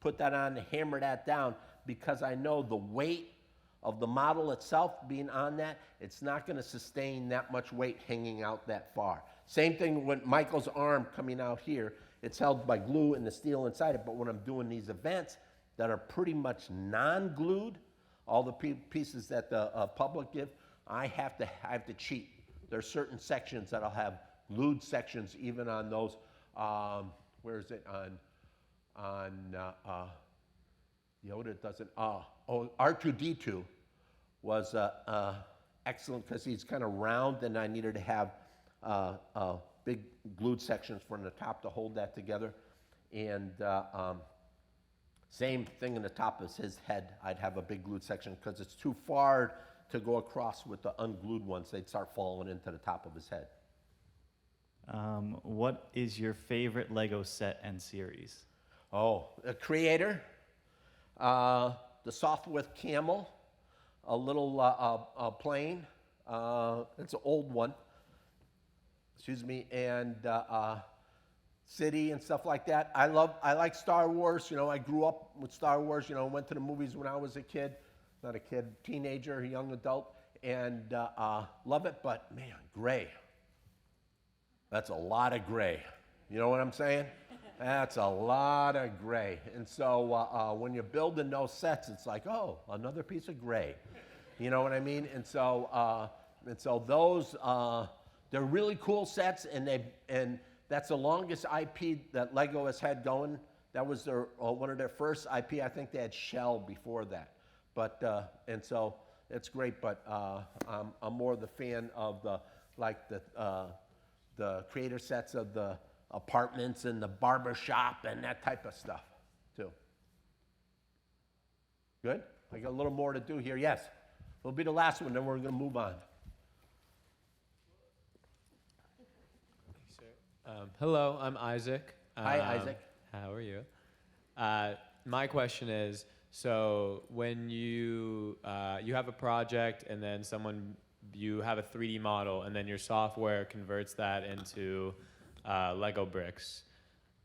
Put that on and hammer that down, because I know the weight of the model itself being on that, it's not going to sustain that much weight hanging out that far. Same thing with Michael's arm coming out here. It's held by glue and the steel inside it, but when I'm doing these events that are pretty much non-glued, all the pieces that the public give, I have to cheat. There's certain sections that I'll have glued sections even on those, where is it, on Yoda doesn't, R2-D2 was excellent because he's kind of round, and I needed to have big glued sections from the top to hold that together. And same thing in the top of his head. I'd have a big glued section because it's too far to go across with the unglued ones. They'd start falling into the top of his head. What is your favorite Lego set and series? Oh, a Creator, the Software Camel, a little plane. It's an old one. Excuse me, and City and stuff like that. I like Star Wars. You know, I grew up with Star Wars. You know, went to the movies when I was a kid, not a kid, teenager, young adult, and love it. But man, gray. That's a lot of gray. You know what I'm saying? That's a lot of gray. And so when you're building those sets, it's like, oh, another piece of gray. You know what I mean? And so those they're really cool sets, and that's the longest IP that Lego has had going. That was their one of their first IP. I think they had Shell before that. But and so it's great. But I'm more the fan of the Creator sets of the apartments and the barber shop and that type of stuff too. Good? I got a little more to do here. Yes. It'll be the last one, then we're going to move on. Hello, I'm Isaac. Hi, Isaac. How are you? My question is, so when you have a project and then you have a 3D model and then your software converts that into Lego bricks.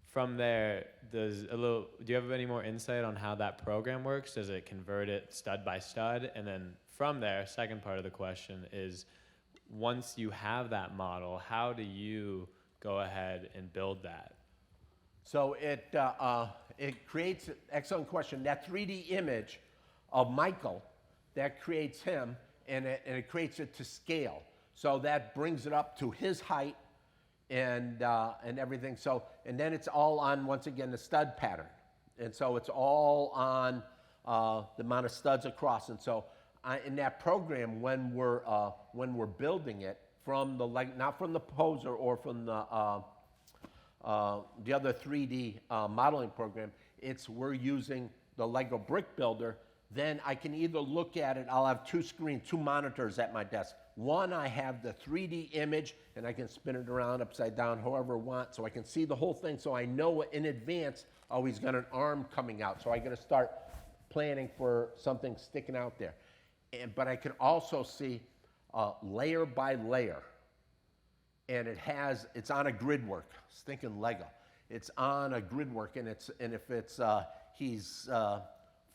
From there, do you have any more insight on how that program works? Does it convert it stud by stud? And then from there, second part of the question is, once you have that model, how do you go ahead and build that? So it creates, excellent question, that 3D image of Michael, that creates him, and it creates it to scale. So that brings it up to his height and everything. So, and then it's all on, once again, the stud pattern. And so it's all on the amount of studs across. And so in that program, when we're building it from the, not from the poser or from the other 3D modeling program, we're using the Lego Brick Builder. Then I can either look at it, I'll have two monitors at my desk. One, I have the 3D image, and I can spin it around upside down, however I want, so I can see the whole thing, so I know in advance, oh, he's got an arm coming out, so I gotta start planning for something sticking out there. But I can also see layer by layer, and it's on a grid work. I was thinking Lego. It's on a grid work, and if it's he's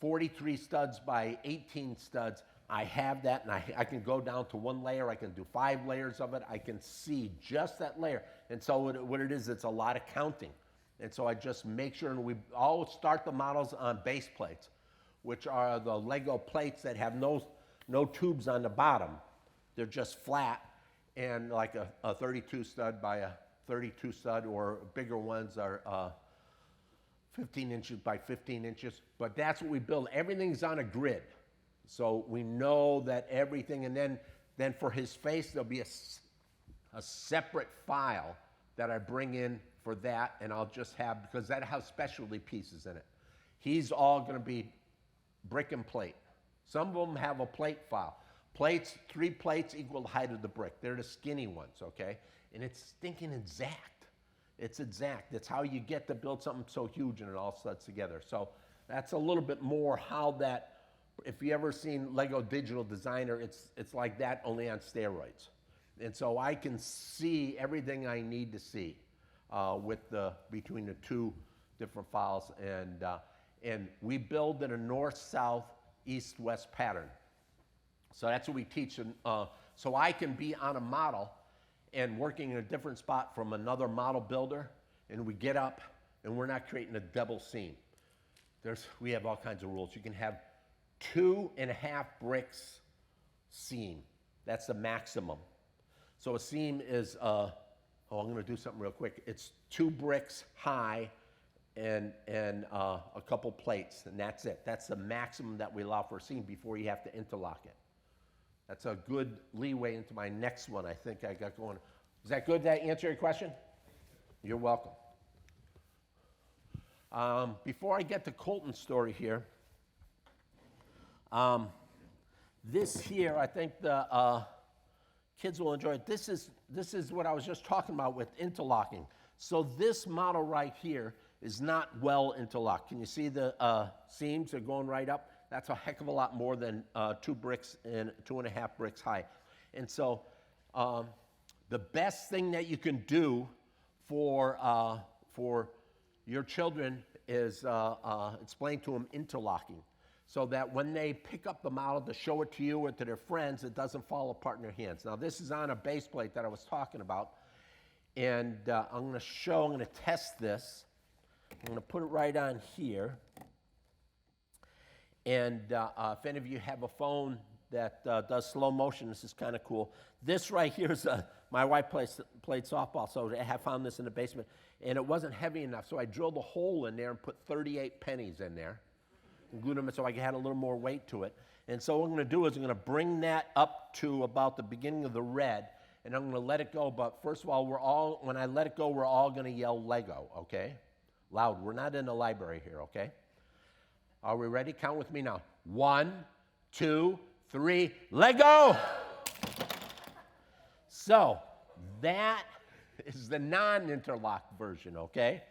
43 studs by 18 studs, I have that, and I can go down to one layer. I can do 5 layers of it. I can see just that layer. And so what it is, it's a lot of counting. And so I just make sure, and we always start the models on base plates, which are the Lego plates that have no tubes on the bottom. They're just flat, and like a 32 stud by a 32 stud, or bigger ones are 15 inches by 15 inches. But that's what we build. Everything's on a grid. So we know that everything, and then for his face, there'll be a separate file that I bring in for that, and I'll just have, because that has specialty pieces in it. He's all gonna be brick and plate. Some of them have a plate file. Plates, 3 plates equal the height of the brick. They're the skinny ones, okay? And it's stinking exact. It's exact. That's how you get to build something so huge and it all studs together. So that's a little bit more how that, if you ever seen Lego Digital Designer, it's like that, only on steroids. And so I can see everything I need to see between the 2 different files. And we build in a north, south, east, west pattern. So that's what we teach. So I can be on a model and working in a different spot from another model builder, and we get up and we're not creating a double seam. We have all kinds of rules. You can have 2.5 bricks seam. That's the maximum. So a seam is, I'm gonna do something real quick. It's 2 bricks high and a couple plates, and that's it. That's the maximum that we allow for a seam before you have to interlock it. That's a good leeway into my next one I think I got going. Is that good? Did that answer your question? You're welcome. Before I get to Colton's story here, this here, I think the kids will enjoy it. This is what I was just talking about with interlocking. So this model right here is not well interlocked. Can you see the seams are going right up? That's a heck of a lot more than 2 bricks and 2.5 bricks high. And so the best thing that you can do for your children is explain to them interlocking, so that when they pick up the model to show it to you or to their friends, it doesn't fall apart in their hands. Now this is on a base plate that I was talking about, and I'm going to test this. I'm going to put it right on here. And if any of you have a phone that does slow motion, this is kind of cool. This right here is my wife played softball, so I have found this in the basement, and it wasn't heavy enough, so I drilled a hole in there and put 38 pennies in there, and glued them so I had a little more weight to it. And so what I'm going to do is I'm going to bring that up to about the beginning of the red, and I'm going to let it go. But first of all, when I let it go, we're all going to yell Lego, okay? Loud. We're not in the library here, okay? Are we ready? Count with me now. 1, 2, 3, Lego! So that is the non-interlocked version, okay?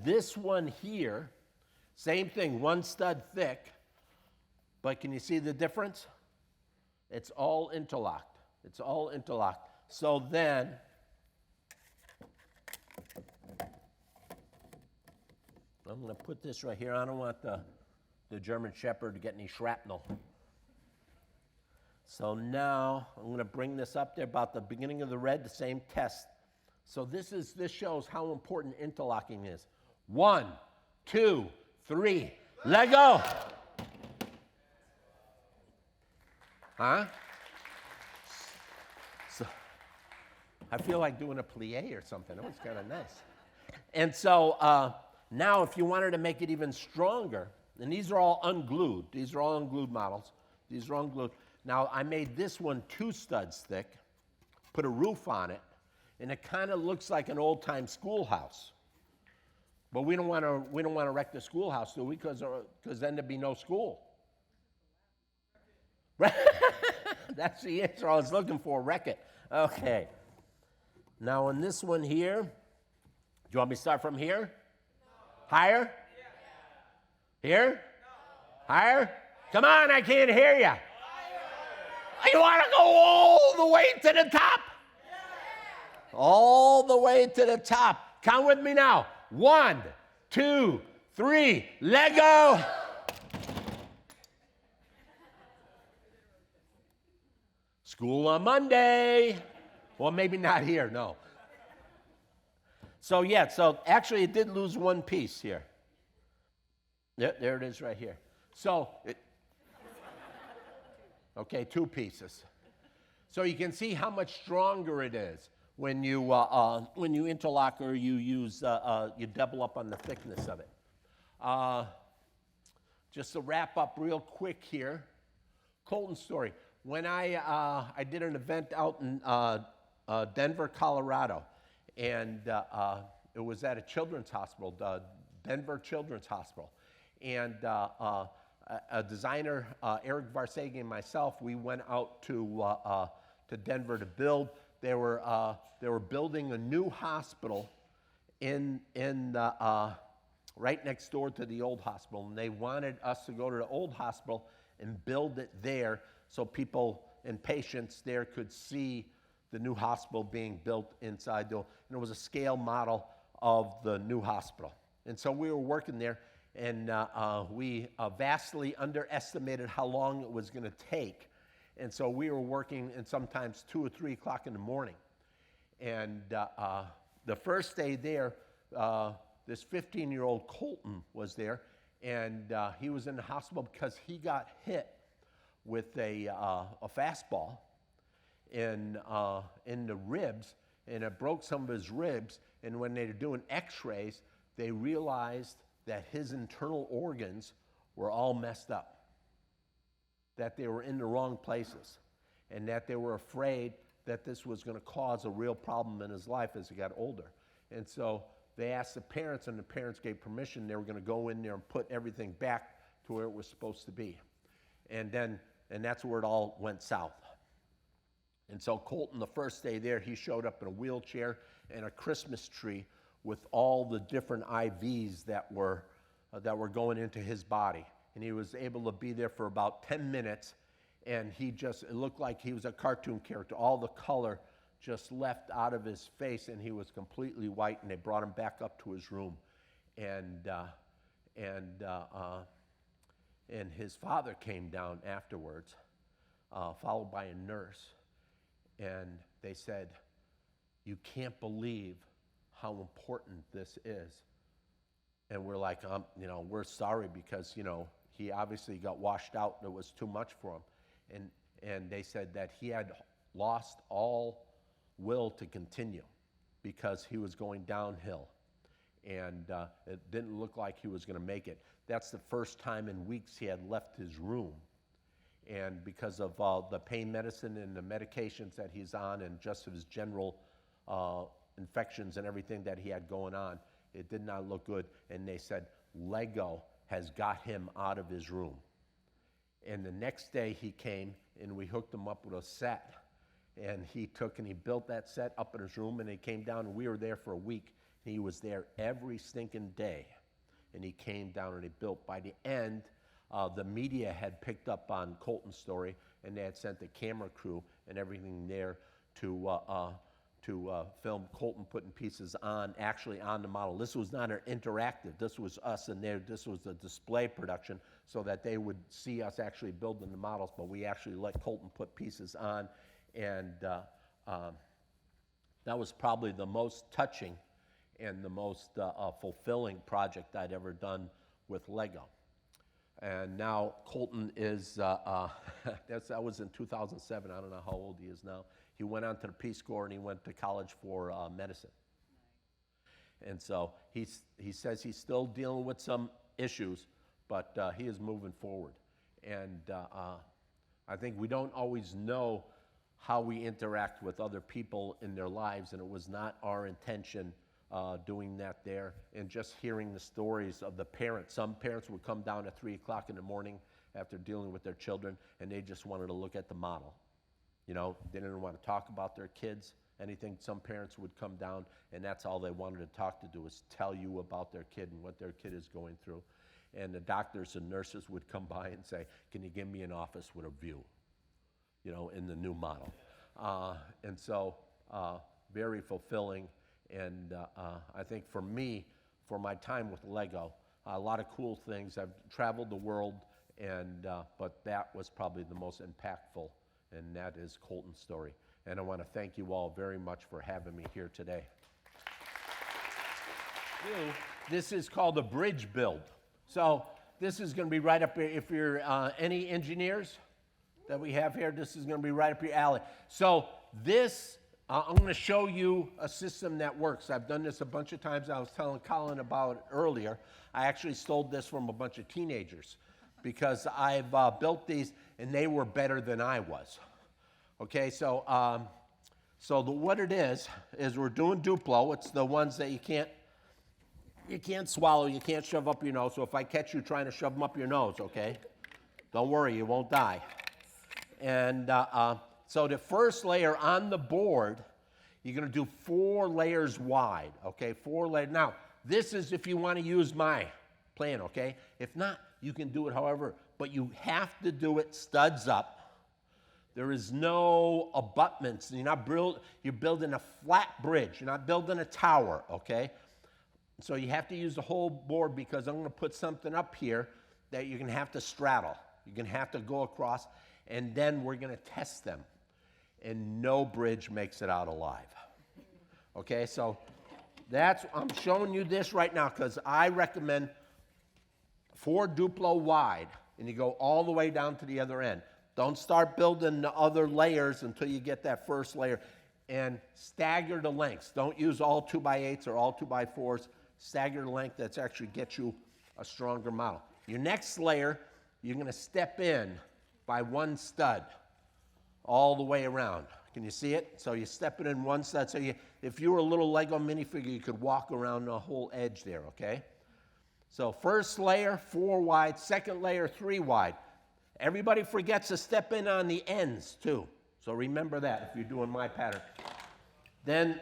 This one here, same thing, 1 stud thick, but can you see the difference? It's all interlocked. It's all interlocked. So then, I'm going to put this right here. I don't want the German Shepherd to get any shrapnel. So now I'm going to bring this up there about the beginning of the red, the same test. So this shows how important interlocking is. 1, 2, 3, Lego! Huh? So I feel like doing a plie or something. That was kind of nice. And so now if you wanted to make it even stronger, and these are all unglued. These are all unglued models. These are unglued. Now, I made this one 2 studs thick, put a roof on it, and it kind of looks like an old-time schoolhouse. But we don't want to wreck the schoolhouse, do we? Because then there'd be no school. That's the answer I was looking for, wreck it. Okay. Now, on this one here, do you want me to start from here? No. Higher? Yeah. Here? No. Higher? Come on, I can't hear you. You want to go all the way to the top? Yeah. All the way to the top. Count with me now. 1, 2, 3, Lego. School on Monday. Well, maybe not here, no. So yeah, so actually it did lose 1 piece here. There it is right here. So, okay, 2 pieces. So you can see how much stronger it is when you interlock or you use, you double up on the thickness of it. Just to wrap up real quick here, Colton's story. When I did an event out in Denver, Colorado, and it was at a children's hospital, the Denver Children's Hospital. And a designer, Eric Varsegi, and myself, we went out to Denver to build. They were building a new hospital in right next door to the old hospital, and they wanted us to go to the old hospital and build it there so people and patients there could see the new hospital being built inside. And it was a scale model of the new hospital. And so we were working there, and we vastly underestimated how long it was going to take. And so we were working, and sometimes 2 or 3 o'clock in the morning. And the first day there, this 15-year-old Colton was there, and he was in the hospital because he got hit with a fastball in the ribs, and it broke some of his ribs. And when they were doing x-rays, they realized that his internal organs were all messed up, that they were in the wrong places. and that they were afraid that this was going to cause a real problem in his life as he got older. And so they asked the parents, and the parents gave permission. They were going to go in there and put everything back to where it was supposed to be. And that's where it all went south. And so Colton, the first day there, he showed up in a wheelchair and a Christmas tree with all the different IVs that were going into his body. And he was able to be there for about 10 minutes, and it looked like he was a cartoon character. All the color just left out of his face, and he was completely white, and they brought him back up to his room. And his father came down afterwards, followed by a nurse, and they said, "You can't believe how important this is." And we're like, we're sorry, because, he obviously got washed out. It was too much for him. And they said that he had lost all will to continue because he was going downhill. And it didn't look like he was going to make it. That's the first time in weeks he had left his room. And because of the pain medicine and the medications that he's on, and just his general infections and everything that he had going on, it did not look good. And they said, Lego has got him out of his room. And the next day he came, and we hooked him up with a set. And he built that set up in his room, and he came down, and we were there for a week. He was there every stinking day. And he came down and he built. By the end, the media had picked up on Colton's story, and they had sent the camera crew and everything there to film Colton putting pieces actually on the model. This was not an interactive. This was us and there. This was a display production so that they would see us actually building the models, but we actually let Colton put pieces on, and that was probably the most touching and the most fulfilling project I'd ever done with Lego. And now Colton is, that was in 2007. I don't know how old he is now. He went on to the Peace Corps, and he went to college for medicine. And so he says he's still dealing with some issues, but he is moving forward. And I think we don't always know how we interact with other people in their lives, and it was not our intention doing that there. And just hearing the stories of the parents. Some parents would come down at 3 o'clock in the morning after dealing with their children, and they just wanted to look at the model. They didn't want to talk about their kids, anything. Some parents would come down, and that's all they wanted to talk to do, is tell you about their kid and what their kid is going through. And the doctors and nurses would come by and say, "Can you give me an office with a view, in the new model?" And so very fulfilling. And I think for me, for my time with Lego, a lot of cool things. I've traveled the world, but that was probably the most impactful, and that is Colton's story. And I want to thank you all very much for having me here today. This is called a bridge build. So this is going to be right up here. If you're any engineers that we have here, this is going to be right up your alley. So this, I'm going to show you a system that works. I've done this a bunch of times. I was telling Colin about it earlier. I actually stole this from a bunch of teenagers because I've built these, and they were better than I was. Okay, so what it is we're doing Duplo. It's the ones that you can't swallow, you can't shove up your nose. So if I catch you trying to shove them up your nose, okay, don't worry, you won't die. And so the first layer on the board, you're going to do 4 layers wide, okay, 4 layers. Now, this is if you want to use my plan, okay? If not, you can do it however, but you have to do it studs up. There is no abutments. You're building a flat bridge. You're not building a tower, okay? So you have to use the whole board, because I'm going to put something up here that you're going to have to straddle. You're going to have to go across, and then we're going to test them. And no bridge makes it out alive. Okay, so I'm showing you this right now because I recommend 4 Duplo wide, and you go all the way down to the other end. Don't start building the other layers until you get that first layer. And stagger the lengths. Don't use all 2x8s or all 2x4s. Stagger the length. That's actually get you a stronger model. Your next layer, you're going to step in by 1 stud. all the way around. Can you see it? So you step it in one side. So if you were a little Lego minifigure, you could walk around the whole edge there, okay? So first layer, 4 wide. Second layer, 3 wide. Everybody forgets to step in on the ends, too. So remember that if you're doing my pattern. Then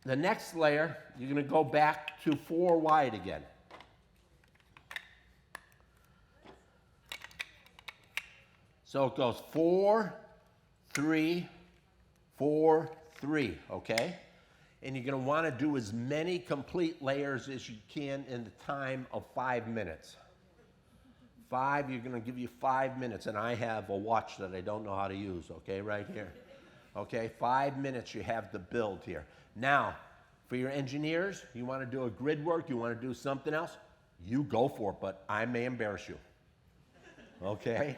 the next layer, you're going to go back to 4 wide again. So it goes 4, 3, 4, 3, okay? And you're going to want to do as many complete layers as you can in the time of 5 minutes. 5, you're going to give you 5 minutes, and I have a watch that I don't know how to use, okay, right here. Okay, 5 minutes you have to build here. Now, for your engineers, you want to do a grid work, you want to do something else, you go for it, but I may embarrass you. Okay?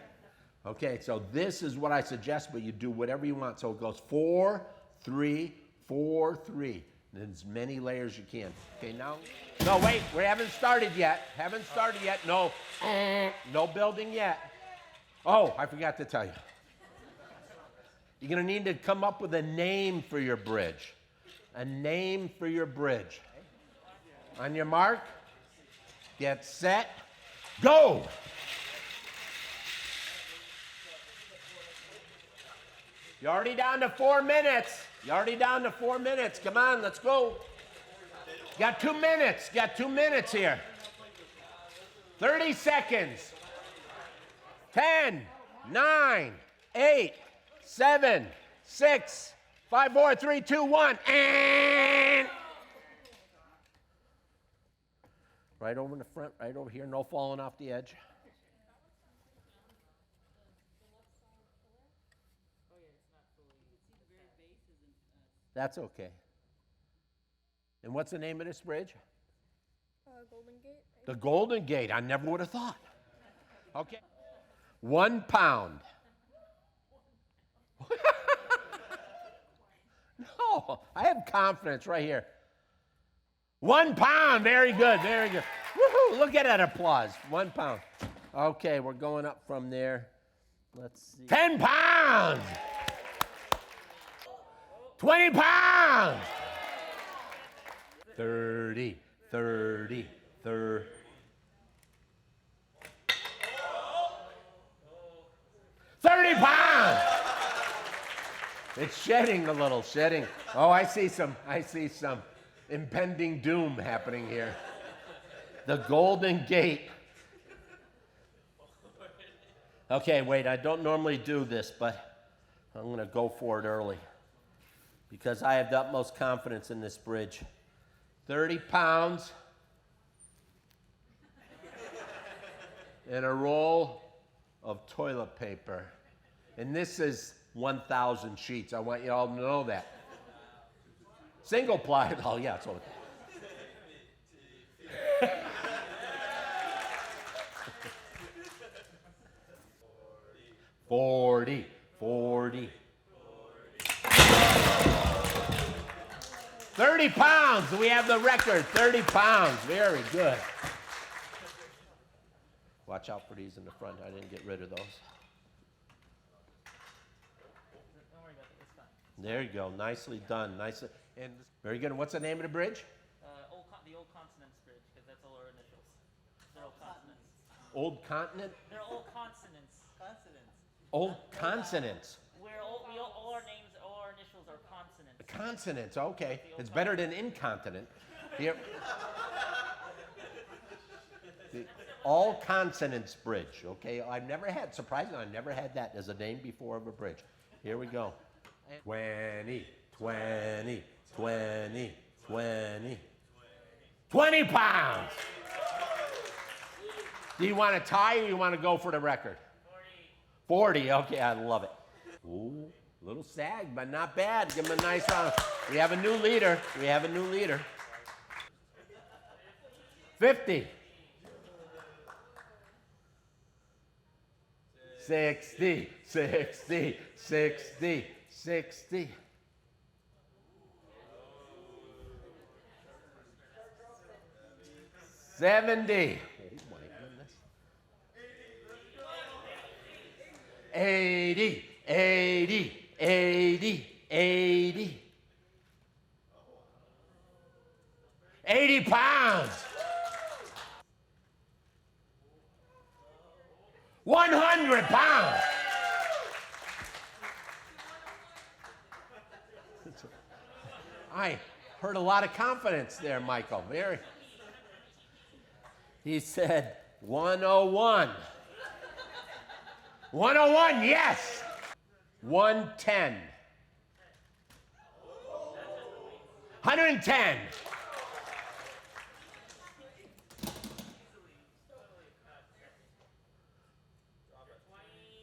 Okay, so this is what I suggest, but you do whatever you want. So it goes 4, 3, 4, 3. And as many layers you can. Okay, now. No, wait, we haven't started yet. Haven't started yet. No. No building yet. Oh, I forgot to tell you. You're going to need to come up with a name for your bridge. A name for your bridge. On your mark, get set, go! You're already down to 4 minutes. You're already down to 4 minutes. Come on, let's go. Got 2 minutes. Got 2 minutes here. 30 seconds. 10, 9, 8, 7, 6, 5, 4, 3, 2, 1. And right over in the front, right over here. No falling off the edge. That's okay. And what's the name of this bridge? Golden Gate. The Golden Gate. I never would have thought. Okay. 1 pound. No, I have confidence right here. 1 pound. Very good. Very good. Woohoo! Look at that applause. 1 pound. Okay, we're going up from there. Let's see. 10 pounds. 20 pounds. 30, 30, 30. 30 pounds. It's shedding a little, shedding. Oh, I see some impending doom happening here. The Golden Gate. Okay, wait, I don't normally do this, but I'm going to go for it early because I have the utmost confidence in this bridge. 30 pounds and a roll of toilet paper. And this is 1,000 sheets. I want you all to know that. Single ply. Oh, yeah, it's all. 40, 40. 30 pounds. We have the record. 30 pounds. Very good. Watch out for these in the front. I didn't get rid of those. There you go. Nicely done. Nicely. And very good. And what's the name of the bridge? The Old Consonants Bridge, because that's all our initials. They're all consonants. Old Continent? They're all consonants. Consonants. Old consonants. All our names, all our initials are consonants. Consonants, okay. It's better than incontinent. Here. The All Consonants Bridge, okay? Surprisingly, I've never had that as a name before of a bridge. Here we go. 20, 20, 20, 20. 20 pounds! Do you want to tie or you want to go for the record? 40. 40, okay, I love it. Ooh, a little sag, but not bad. Give him a nice round. We have a new leader. We have a new leader. 50. 60, 60, 60, 60. 70. Oh my goodness. 80, 80, 80, 80. 80 pounds. 100 pounds. I heard a lot of confidence there, Michael. Very. He said 101. 101, yes. 110. 110.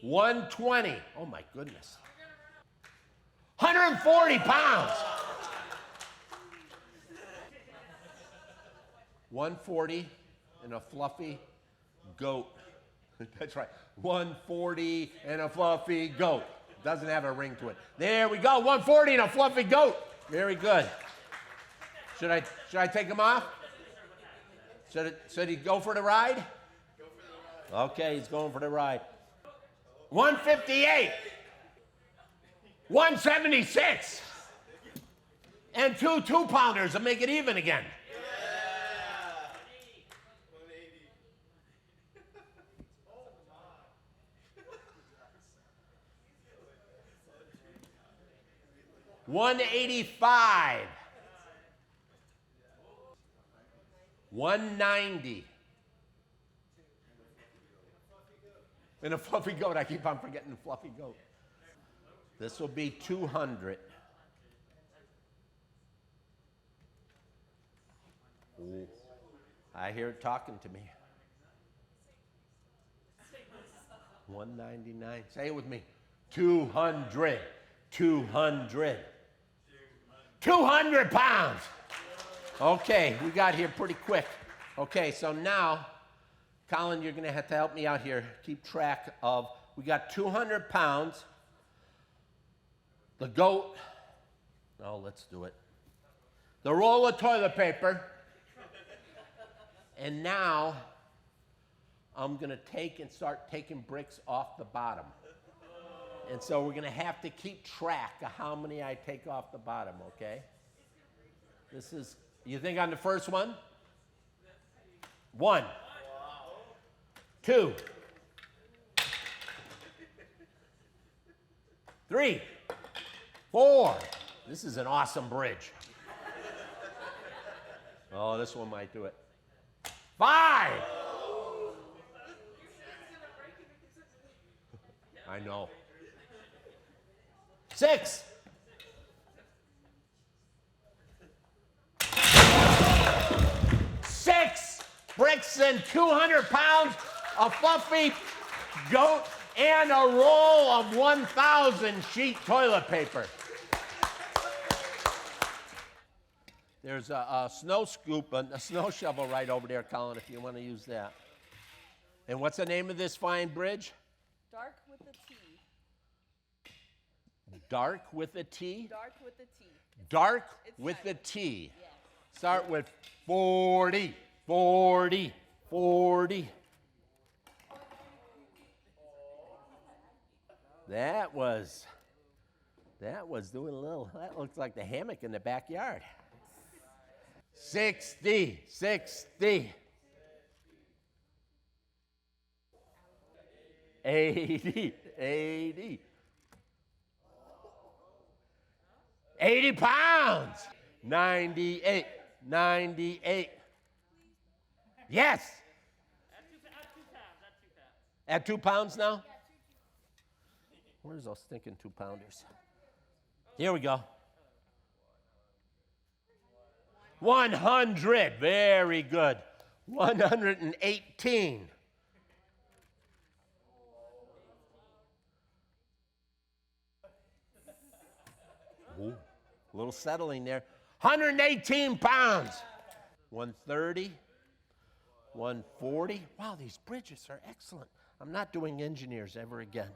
120. Oh my goodness. 140 pounds. 140 and a fluffy goat. That's right. 140 and a fluffy goat. Doesn't have a ring to it. There we go. 140 and a fluffy goat. Very good. Should I take him off? Should he go for the ride? Go for the ride. Okay, he's going for the ride. 158. 176. And two 2-pounders to make it even again. 185. 190. And a fluffy goat. I keep on forgetting the fluffy goat. This will be 200. Ooh, I hear it talking to me. 199. Say it with me. 200. 200. 200 pounds. Okay, we got here pretty quick. Okay, so now, Colin, you're going to have to help me out here. Keep track of, we got 200 pounds. The goat, no, let's do it. The roll of toilet paper. And now, I'm going to take and start taking bricks off the bottom. And so we're going to have to keep track of how many I take off the bottom, okay? This is, you think on the first one? 1, 2, 3, 4. This is an awesome bridge. Oh, this one might do it. 5. I know. 6. 6 bricks and 200 pounds of fluffy goat and a roll of 1,000 sheet toilet paper. There's a snow scoop, a snow shovel right over there, Colin, if you want to use that. And what's the name of this fine bridge? Dark with a T. Dark with a T? Dark with a T. Dark with a T. Yeah. Start with 40, 40, 40. That was doing a little, that looks like the hammock in the backyard. 60, 60. 80, 80. 80 pounds. 98, 98. Yes. At 2 pounds now? Where's those stinking 2-pounders? Here we go. 100. Very good. 118. Ooh, a little settling there. 118 pounds. 130. 140. Wow, these bridges are excellent. I'm not doing engineers ever again.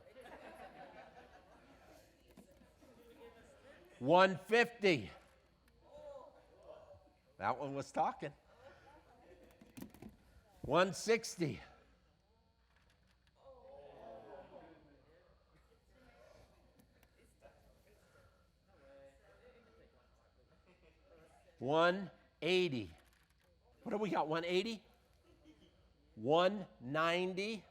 150. That one was talking. 160. 180. What do we got? 180? 190?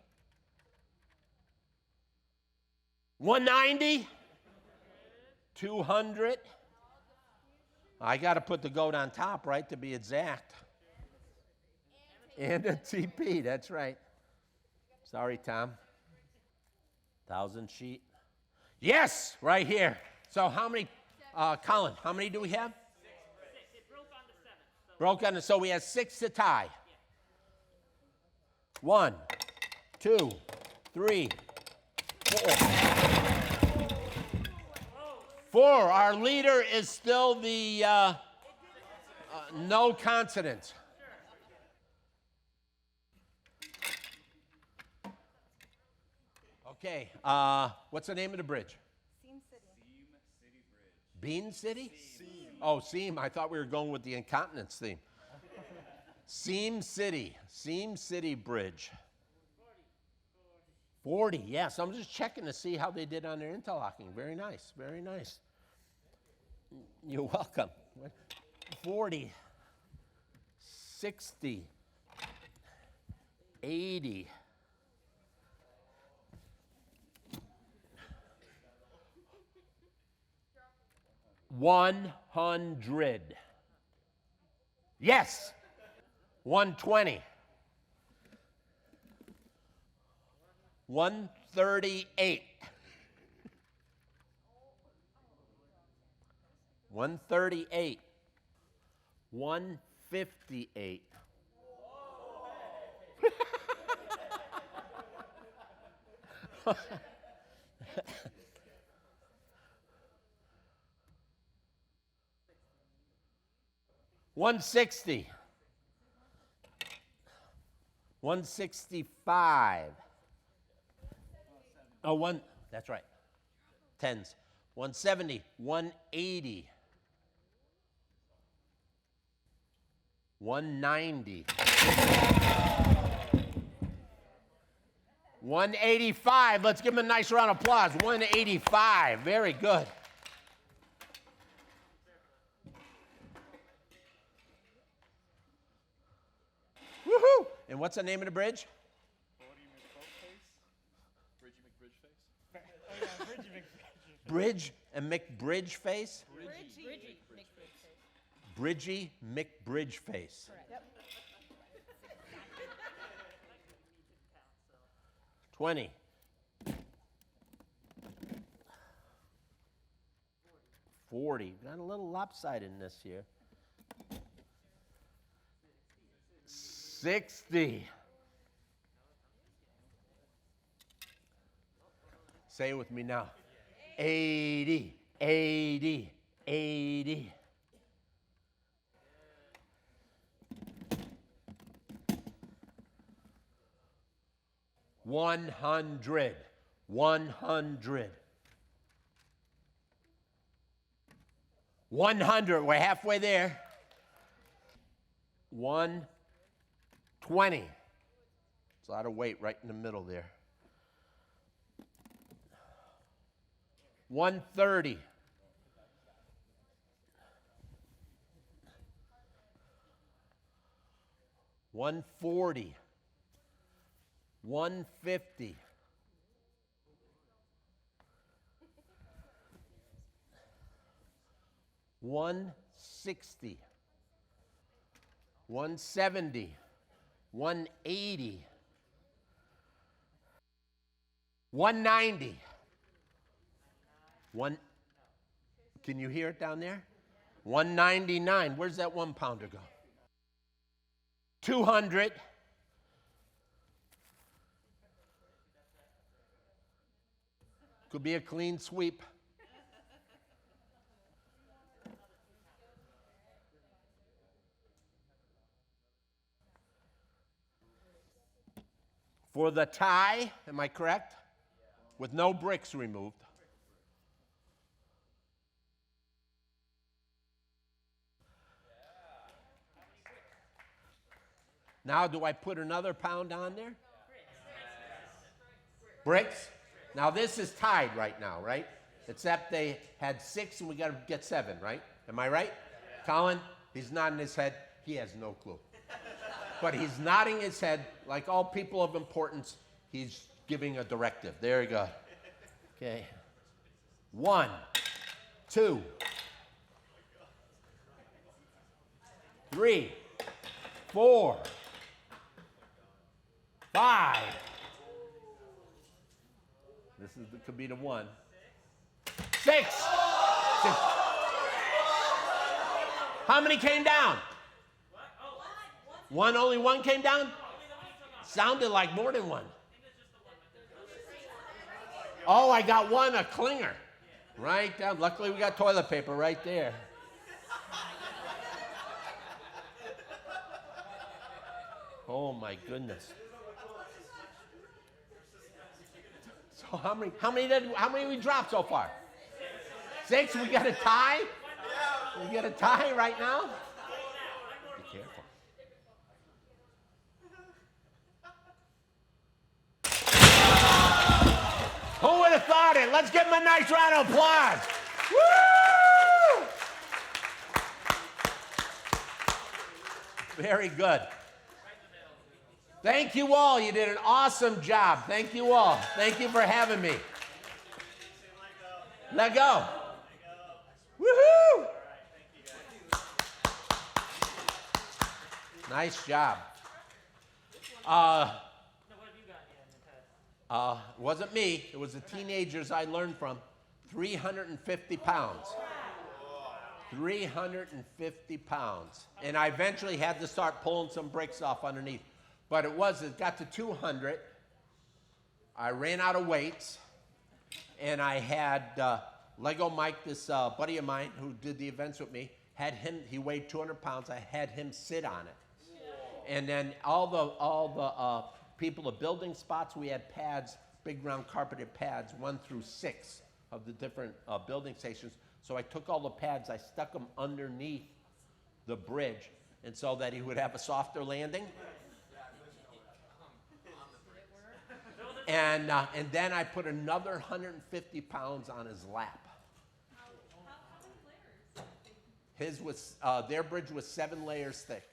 190? 200? I got to put the goat on top, right, to be exact. And a TP, that's right. Sorry, Tom. 1,000 sheet. Yes, right here. So how many, Colin, how many do we have? 6. It broke on the 7th. So Broke on, so we have 6 to tie. 1, 2, 3, 4. 4. Our leader is still the no consonant. Okay, what's the name of the bridge? Seam City. Bean City? Seam. Oh, Seam. I thought we were going with the incontinence theme. Seam City. Seam City Bridge. 40, yes. I'm just checking to see how they did on their interlocking. Very nice, very nice. You're welcome. 40, 60, 80, 100. Yes. 120. 138. 138. 158. 160. 165. Oh, that's right. Tens. 170. 180. 190. 185. Let's give him a nice round of applause. 185. Very good. Woohoo! And what's the name of the bridge? Bridge and McBridge face? Bridgie McBridge face. Yep. 20. 40. Got a little lopsidedness here. 60. Say it with me now. 80, 80, 80. 100, 100. 100, we're halfway there. 120. It's a lot of weight right in the middle there. 130. 140. 150. 160. 170. 180. 190. Can you hear it down there? 199. Where's that 1 pounder go? 200. Could be a clean sweep. For the tie, am I correct? With no bricks removed. Now, do I put another pound on there? Bricks? Now, this is tied right now, right? Except they had 6 and we got to get 7, right? Am I right? Colin, He's nodding his head. He has no clue. But he's nodding his head like all people of importance. He's giving a directive. There you go. Okay. 1, 2, 3, 4, 5. Could be the 1. 6. How many came down? One, only one came down? Sounded like more than one. Oh, I got one, a clinger. Right down. Luckily, we got toilet paper right there. Oh, my goodness. So how many we dropped so far? 6? We got a tie? We got a tie right now? Be careful. Who would have thought it? Let's give him a nice round of applause. Woo! Very good. Thank you all. You did an awesome job. Thank you all. Thank you for having me. Let go. Woohoo! Nice job. It wasn't me. It was the teenagers I learned from. 350 pounds. 350 pounds. And I eventually had to start pulling some bricks off underneath. But it got to 200. I ran out of weights. And I had Lego Mike, this buddy of mine who did the events with me, he weighed 200 pounds. I had him sit on it. And then all the people, the building spots, we had pads, big round carpeted pads, 1 through 6 of the different building stations. So I took all the pads, I stuck them underneath the bridge, and so that he would have a softer landing. And then I put another 150 pounds on his lap. His was, their bridge was 7 layers thick.